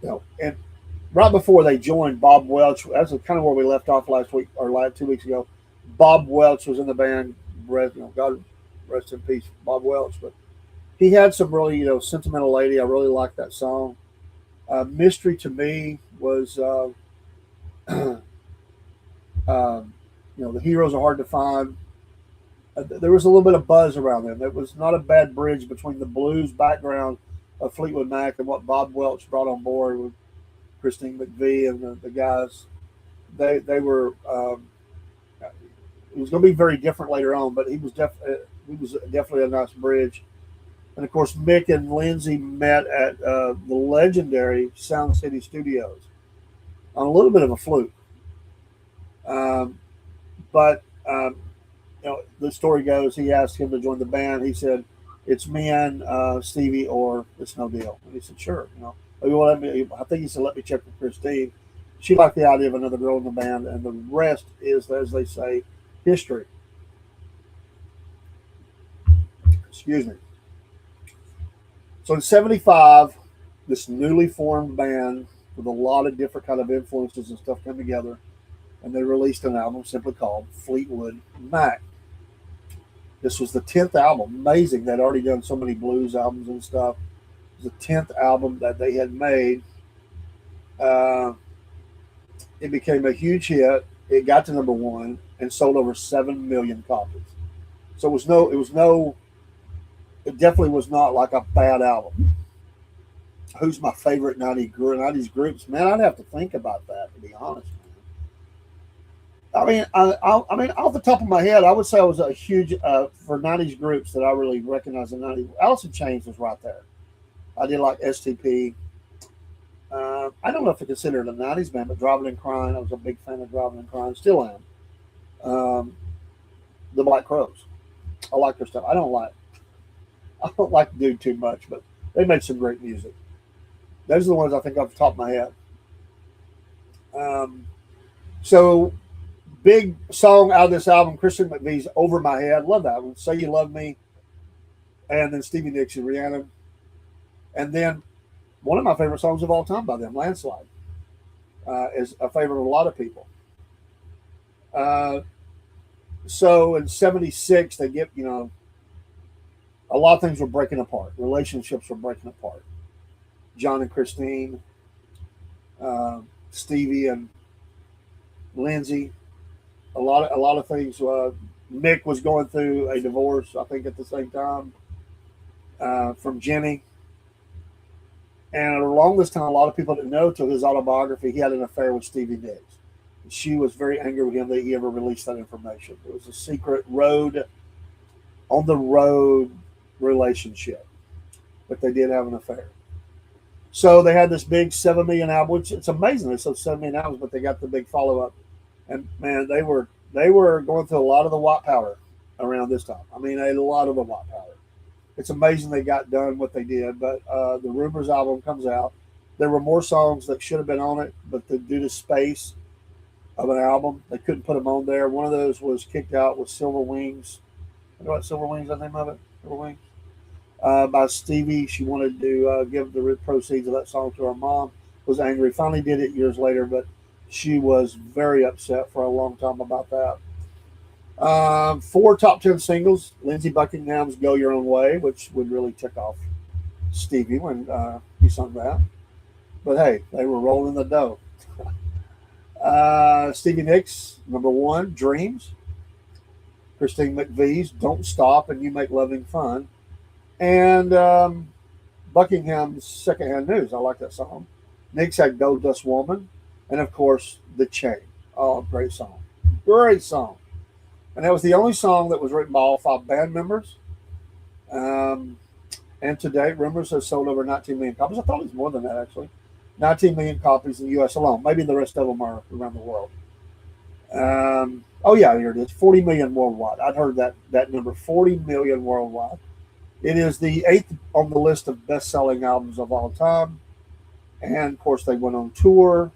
and right before they joined, Bob Welch. That's kind of where we left off last week or 2 weeks ago. Bob Welch was in the band. God rest in peace, Bob Welch. But he had some really, Sentimental Lady. I really liked that song. Mystery to Me was, the heroes are hard to find. There was a little bit of buzz around them. It was not a bad bridge between the blues background of Fleetwood Mac and what Bob Welch brought on board with Christine McVie and the guys. They were. It was going to be very different later on, but he was definitely a nice bridge. And of course, Mick and Lindsey met at the legendary Sound City Studios on a little bit of a fluke. But the story goes, he asked him to join the band. He said, "It's me and Stevie, or it's no deal." And he said, "Sure." I think he said, "Let me check with Christine." She liked the idea of another girl in the band, and the rest is, as they say, history. Excuse me. So in '75, this newly formed band with a lot of different kind of influences and stuff come together, and they released an album simply called Fleetwood Mac. This was the 10th album. Amazing. They'd already done so many blues albums and stuff. It was the 10th album that they had made. It became a huge hit. It got to number one and sold over 7 million copies. So it definitely was not like a bad album. Who's my favorite 90s groups? Man, I'd have to think about that, to be honest. I mean, off the top of my head, I would say I was a huge for '90s groups that I really recognize in '90s. Alice in Chains was right there. I did like STP. I don't know if I consider it a '90s band, but Driving and Crying. I was a big fan of Driving and Crying. Still am. The Black Crowes. I like their stuff. I don't like Dude too much, but they made some great music. Those are the ones I think off the top of my head. So. Big song out of this album, Christian McVie's "Over My Head." Love that one. "Say You Love Me," and then Stevie Nicks and Rihanna. And then one of my favorite songs of all time by them, "Landslide," is a favorite of a lot of people. So in '76, they get, a lot of things were breaking apart. Relationships were breaking apart. John and Christine, Stevie and Lindsay. A lot of things. Mick was going through a divorce, I think, at the same time from Jenny. And along this time, a lot of people didn't know till his autobiography, he had an affair with Stevie Nicks. She was very angry with him that he ever released that information. It was a secret on the road relationship, but they did have an affair. So they had this big 7 million album, which it's amazing they sold 7 million albums, but they got the big follow up. And man, they were going through a lot of the white powder around this time. I mean, a lot of the white powder. It's amazing they got done what they did. But the Rumors album comes out. There were more songs that should have been on it, but due to space of an album, they couldn't put them on there. One of those was kicked out with Silver Wings. You know what Silver Wings is the name of it? Silver Wings. By Stevie. She wanted to give the proceeds of that song to her mom. Was angry. Finally did it years later, but she was very upset for a long time about that. Four top 10 singles. Lindsey Buckingham's "Go Your Own Way," which would really tick off Stevie when he sung that. But hey, they were rolling the dough. Stevie Nicks, number one, "Dreams." Christine McVie's "Don't Stop and You Make Loving Fun." And Buckingham's "Secondhand News." I like that song. Nicks had "Gold Dust Woman." And of course, "The Chain." Oh, great song. Great song. And that was the only song that was written by all five band members. Um, and to date, Rumors has sold over 19 million copies. I thought it was more than that, actually. 19 million copies in the U.S. alone. Maybe the rest of them are around the world. Oh, yeah, here it is. 40 million worldwide. I'd heard that number, 40 million worldwide. It is the eighth on the list of best-selling albums of all time. And, of course, they went on tour,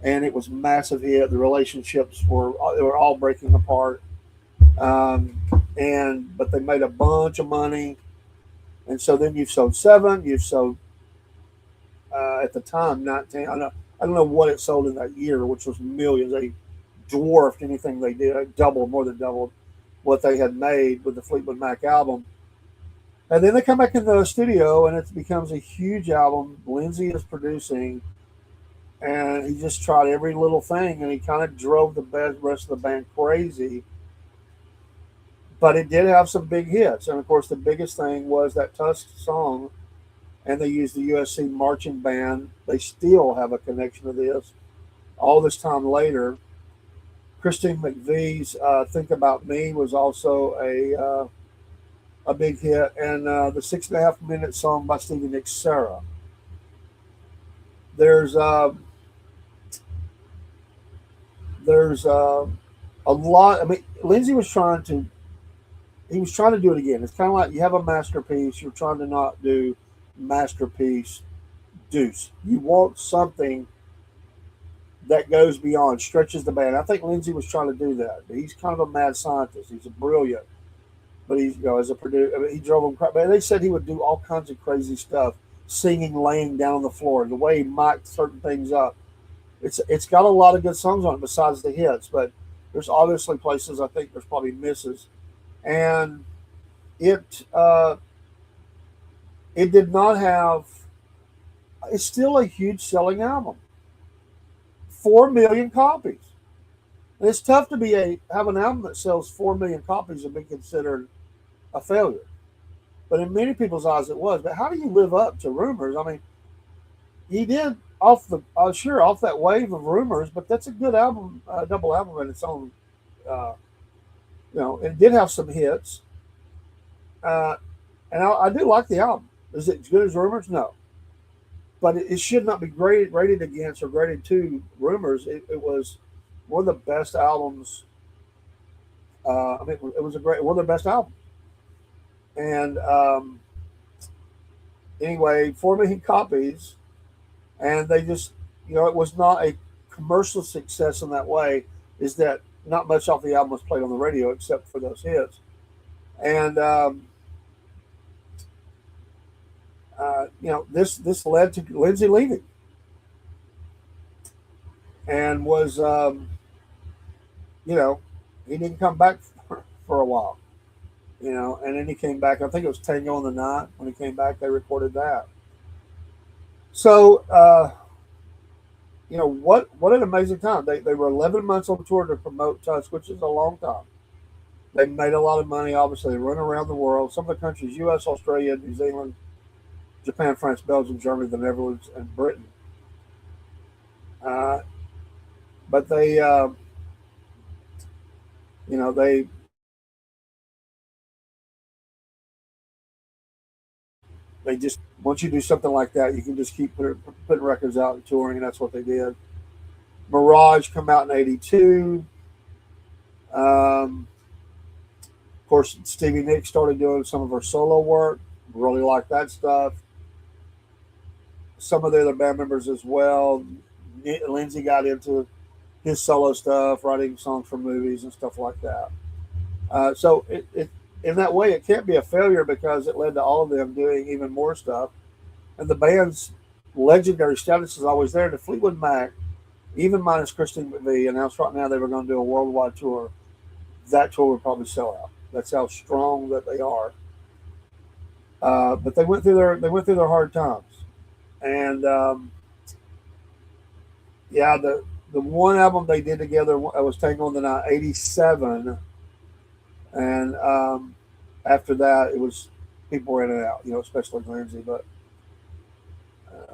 and it was a massive hit. The relationships were all breaking apart. Um, but they made a bunch of money. And so then you've sold seven. You've sold at the time 19. I don't know what it sold in that year, which was millions. They dwarfed anything they did, doubled, more than doubled what they had made with the Fleetwood Mac album. And then they come back in the studio, and it becomes a huge album. Lindsay is producing, and he just tried every little thing, and he kind of drove the rest of the band crazy. But it did have some big hits, and of course, the biggest thing was that Tusk song, and they used the USC marching band. They still have a connection to this all this time later. Christine McVie's "Think About Me" was also a big hit, and the 6.5 minute song by Stevie Nicks, "Sarah." There's uh, there's a lot. I mean, Lindsay was trying to he was trying to do it again. It's kind of like you have a masterpiece, you're trying to not do masterpiece deuce. You want something that goes beyond, stretches the band. I think Lindsay was trying to do that. He's kind of a mad scientist. He's a brilliant, but he's as a producer, I mean, he drove them crazy. They said he would do all kinds of crazy stuff, singing, laying down on the floor, the way he mic'd certain things up. It's got a lot of good songs on it besides the hits, but there's obviously places I think there's probably misses, and it uh, it did not have. It's still a huge selling album, 4 million copies. And it's tough to have an album that sells 4 million copies and be considered a failure. But in many people's eyes, it was. But how do you live up to Rumors? I mean, he did off that wave of Rumors, but that's a good album, double album in its own. Uh, it did have some hits, uh, and I do like the album. Is it as good as Rumors? No, but it should not be rated against or graded to Rumors. It was one of the best albums. I mean, it was a great one of their best albums. And anyway, 4 million copies, and they just, it was not a commercial success in that way. Is that not much off the album was played on the radio except for those hits, and this led to Lindsay leaving, and was he didn't come back for a while, and then he came back. I think it was Tango in the Night when he came back. They recorded that, So, what an amazing time. They were 11 months on tour to promote Touch, which is a long time. They made a lot of money. Obviously, they run around the world. Some of the countries: U.S., Australia, New Zealand, Japan, France, Belgium, Germany, the Netherlands, and Britain. Uh, but you know, they just once you do something like that, you can just keep putting records out and touring, and that's what they did. Mirage come out in '82. Of course, Stevie Nicks started doing some of her solo work. Really like that stuff. Some of the other band members as well. Lindsey got into his solo stuff, writing songs for movies and stuff like that. So in that way, it can't be a failure because it led to all of them doing even more stuff. And the band's legendary status is always there. The Fleetwood Mac, even minus Christine McVie, announced right now they were going to do a worldwide tour. That tour would probably sell out. That's how strong that they are. But they went through their hard times, and yeah, the one album they did together was Tango in the Night '87, and after that it was people were in and out, especially Lindsay. But uh,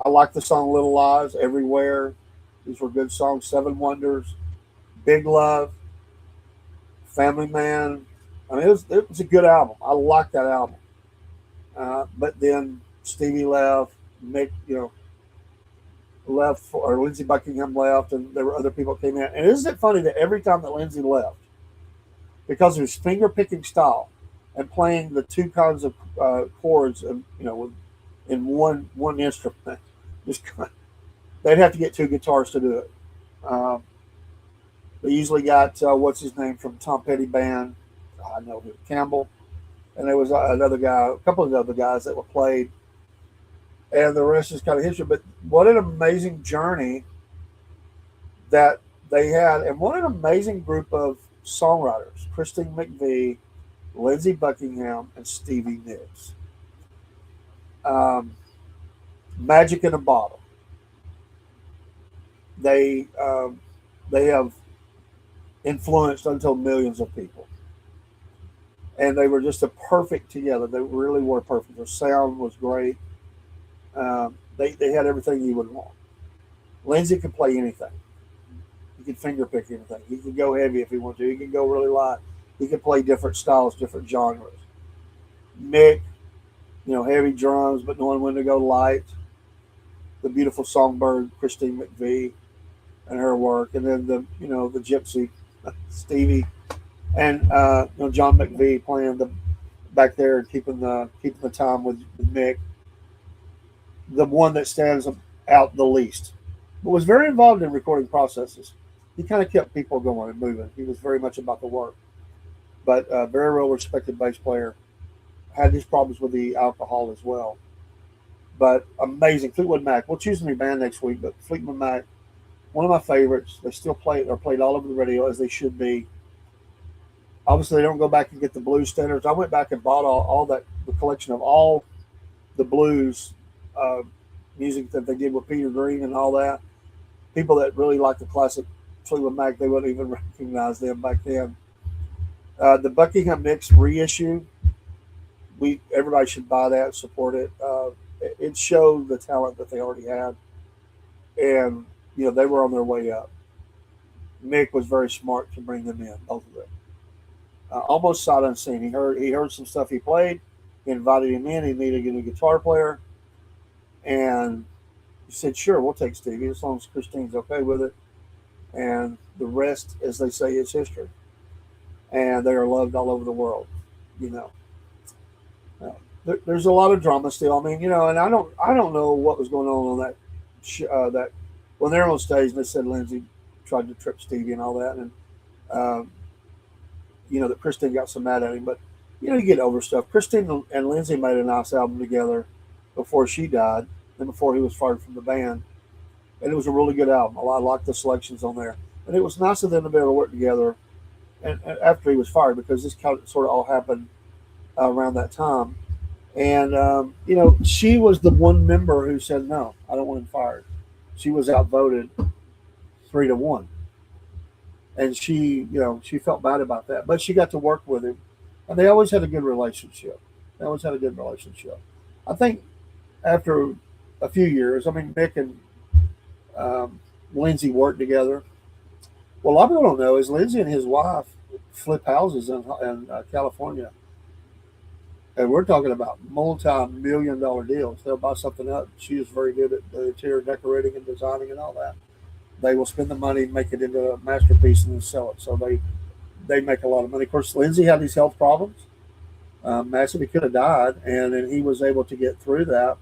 I like the song "Little Lies," "Everywhere." These were good songs. Seven Wonders, "Big Love," "Family Man." I mean, it was a good album. I like that album. But then Stevie left, Mick, left, or Lindsey Buckingham left, and there were other people that came in. And isn't it funny that every time that Lindsey left, because of his finger picking style and playing the two kinds of chords, in one instrument, just they'd have to get two guitars to do it. Um, they usually got what's his name from Tom Petty band, I know who, Campbell, and there was another guy, a couple of other guys that were played, and the rest is kind of history. But what an amazing journey that they had, and what an amazing group of songwriters: Christine McVie, Lindsey Buckingham, and Stevie Nicks. Um, Magic in a bottle. They they have influenced until millions of people, and they were just a perfect together. They really were perfect. Their sound was great. They had everything you would want. Lindsey could play anything. He could finger pick anything. He could go heavy if he wanted to. He could go really light. He could play different styles, different genres. Mick, heavy drums, but knowing when to go light. The beautiful songbird Christine McVie and her work, and then the gypsy Stevie, and John McVie playing the back there and keeping the time with Mick. The one that stands out the least, but was very involved in recording processes. He kind of kept people going and moving. He was very much about the work, but very well respected bass player. Had his problems with the alcohol as well, but amazing. Fleetwood Mac. We'll choose a new band next week, but Fleetwood Mac, one of my favorites. They still play. They're played all over the radio as they should be. Obviously, they don't go back and get the blues standards. I went back and bought all that, the collection of all the blues uh, music that they did with Peter Green and all that. People that really like the classic Fleetwood Mac, they wouldn't even recognize them back then. The Buckingham Nicks reissue, we everybody should buy that, support it. It showed the talent that they already had, and they were on their way up. Mick was very smart to bring them in, both of them. Almost sight unseen. He heard some stuff he played. He invited him in. He needed a new guitar player, and he said, "Sure, we'll take Stevie as long as Christine's okay with it." And the rest, as they say, is history. And they are loved all over the world. You know, there's a lot of drama still. I mean, and I don't know what was going on that that when they're on stage and they said Lindsay tried to trip Stevie and all that, and um, that Christine got so mad at him. But you get over stuff. Christine and Lindsay made a nice album together before she died and before he was fired from the band, and it was a really good album. I liked the selections on there, and it was nice of them to be able to work together. And after he was fired, because this kind of sort of all happened around that time, And she was the one member who said no, I don't want him fired. She was outvoted 3-1, and she felt bad about that, but she got to work with him, and they always had a good relationship. They always had a good relationship. I think after a few years, I mean, Mick and um, Lindsay worked together. Well, a lot of people don't know is Lindsay and his wife flip houses in California, and we're talking about multi-million-dollar deals. They'll buy something up. She is very good at the interior decorating and designing and all that. They will spend the money, make it into a masterpiece, and then sell it. So they make a lot of money. Of course, Lindsay had these health problems. Massive, he could have died, and then he was able to get through that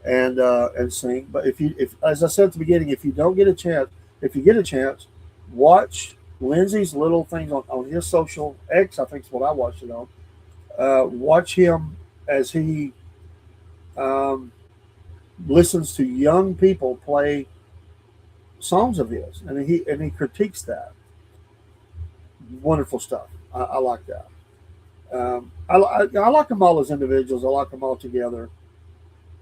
and sing. But if as I said at the beginning, if you don't get a chance, if you get a chance, watch Lindsay's little things on his social X. I think is what I watched it on. Watch him as he um, listens to young people play songs of his, and he critiques that. Wonderful stuff. I like that. I like them all as individuals. I like them all together.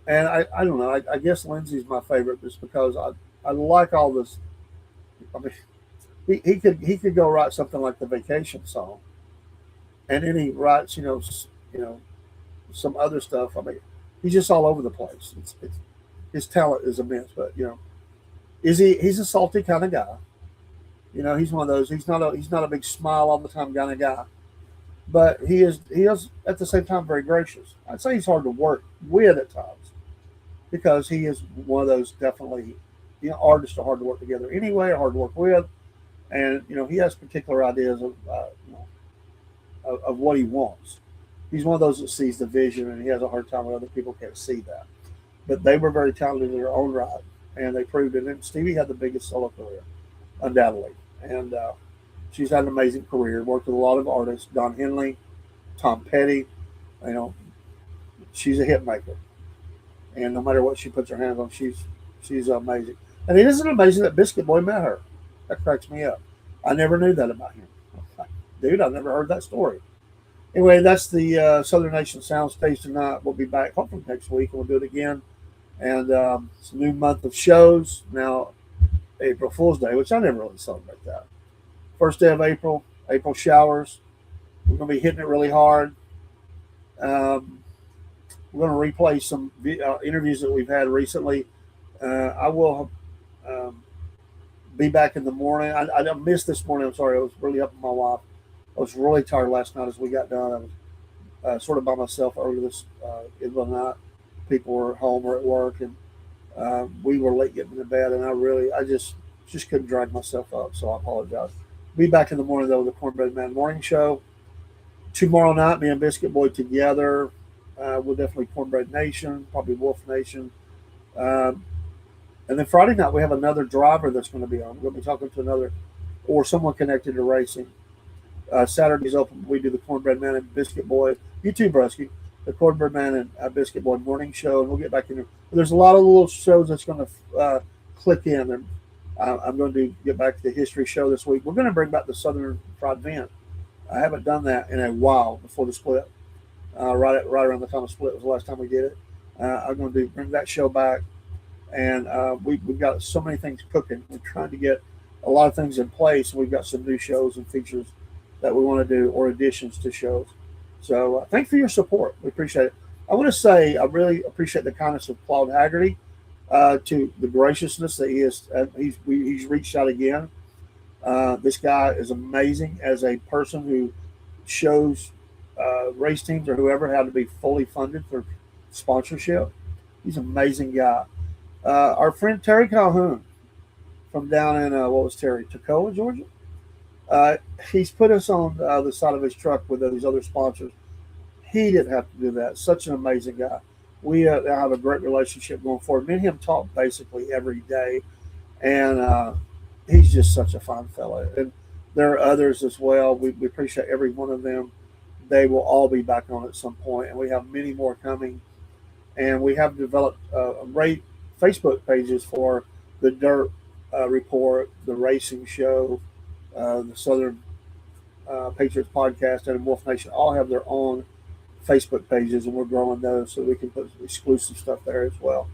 And I don't know. I guess Lindsay's my favorite just because I like all this. I mean, he could go write something like the Vacation song, and then he writes some other stuff. I mean, he's just all over the place. His talent is immense, but he's a salty kind of guy. He's one of those. He's not a big smile all the time kind of guy, but he is at the same time very gracious. I'd say he's hard to work with at times because he is one of those definitely. Artists are hard to work together anyway, are hard to work with, and he has particular ideas of what he wants. He's one of those that sees the vision, and he has a hard time when other people can't see that. But they were very talented in their own right, and they proved it. And Stevie had the biggest solo career, undoubtedly, and she's had an amazing career. Worked with a lot of artists: Don Henley, Tom Petty. You know, she's a hit maker, and no matter what she puts her hands on, she's amazing. And it isn't amazing that Biscuit Boy met her. That cracks me up. I never knew that about him. Dude, I've never heard that story. Anyway, that's the Southern Nation Soundstage tonight. We'll be back hopefully next week, and we'll do it again. And it's a new month of shows. Now, April Fool's Day, which I never really celebrate that. First day of April, April showers. We're going to be hitting it really hard. Um, we're going to replay some interviews that we've had recently. I will be back in the morning. I missed this morning. I'm sorry. I was really helping my wife. I was really tired last night as we got done. I was sort of by myself early this in the night. People were home or at work, and we were late getting to bed. And I just couldn't drag myself up. So I apologize. Be back in the morning though with the Cornbread Man Morning Show. Tomorrow night, me and Biscuit Boy together. We'll definitely Cornbread Nation, probably Wolf Nation. Um, and then Friday night we have another driver that's going to be on. We're going to be talking to another or someone connected to racing. Saturday's open. We do the Cornbread Man and Biscuit Boy. You too, Brusky. The Cornbread Man and Biscuit Boy morning show, and we'll get back in there. There's a lot of little shows that's going to click in, and I'm going to get back to the history show this week. We're going to bring back the Southern Fried Vent. I haven't done that in a while before the split. Right around the time of split was the last time we did it. I'm going to bring that show back, and we've got so many things cooking. We're trying to get a lot of things in place. We've got some new shows and features that we want to do or additions to shows. So thanks for your support. We appreciate it. I want to say I really appreciate the kindness of Claude Haggerty, to the graciousness that he is. He's reached out again. This guy is amazing as a person who shows race teams or whoever how to be fully funded for sponsorship. He's an amazing guy. Our friend Terry Calhoun from down in what was Terry, Toccoa, Georgia. Uh, he's put us on the side of his truck with these other sponsors. He didn't have to do that. Such an amazing guy. We now have a great relationship going forward. Me and him talk basically every day, and he's just such a fine fellow. And there are others as well. We appreciate every one of them. They will all be back on at some point, and we have many more coming. And we have developed rate Facebook pages for the Dirt Report, the Racing Show, the Southern Patriots podcast, and Wolf Nation all have their own Facebook pages, and we're growing those so we can put exclusive stuff there as well.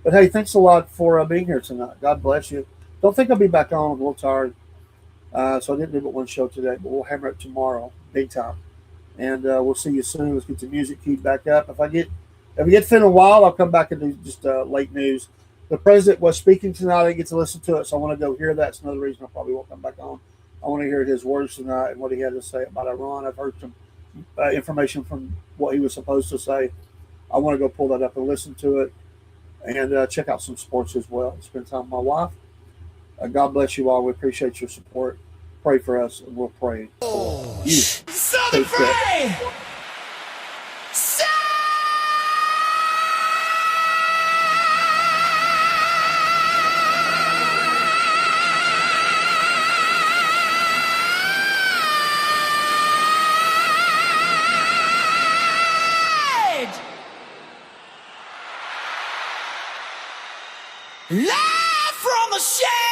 But hey, thanks a lot for being here tonight. God bless you. Don't think I'll be back on. I'm a little tired, so I didn't do but one show today, but we'll hammer it tomorrow, big time. And we'll see you soon. Let's get the music keyed back up. If we get feeling wild, I'll come back and do just late news. The president was speaking tonight. I didn't get to listen to it, so I want to go hear that. It's another reason I probably won't come back on. I want to hear his words tonight and what he had to say about Iran. I've heard some information from what he was supposed to say. I want to go pull that up and listen to it and check out some sports as well. Spend time with my wife. God bless you all. We appreciate your support. Pray for us, and we'll pray for you. Southern Friday! Live from the shed!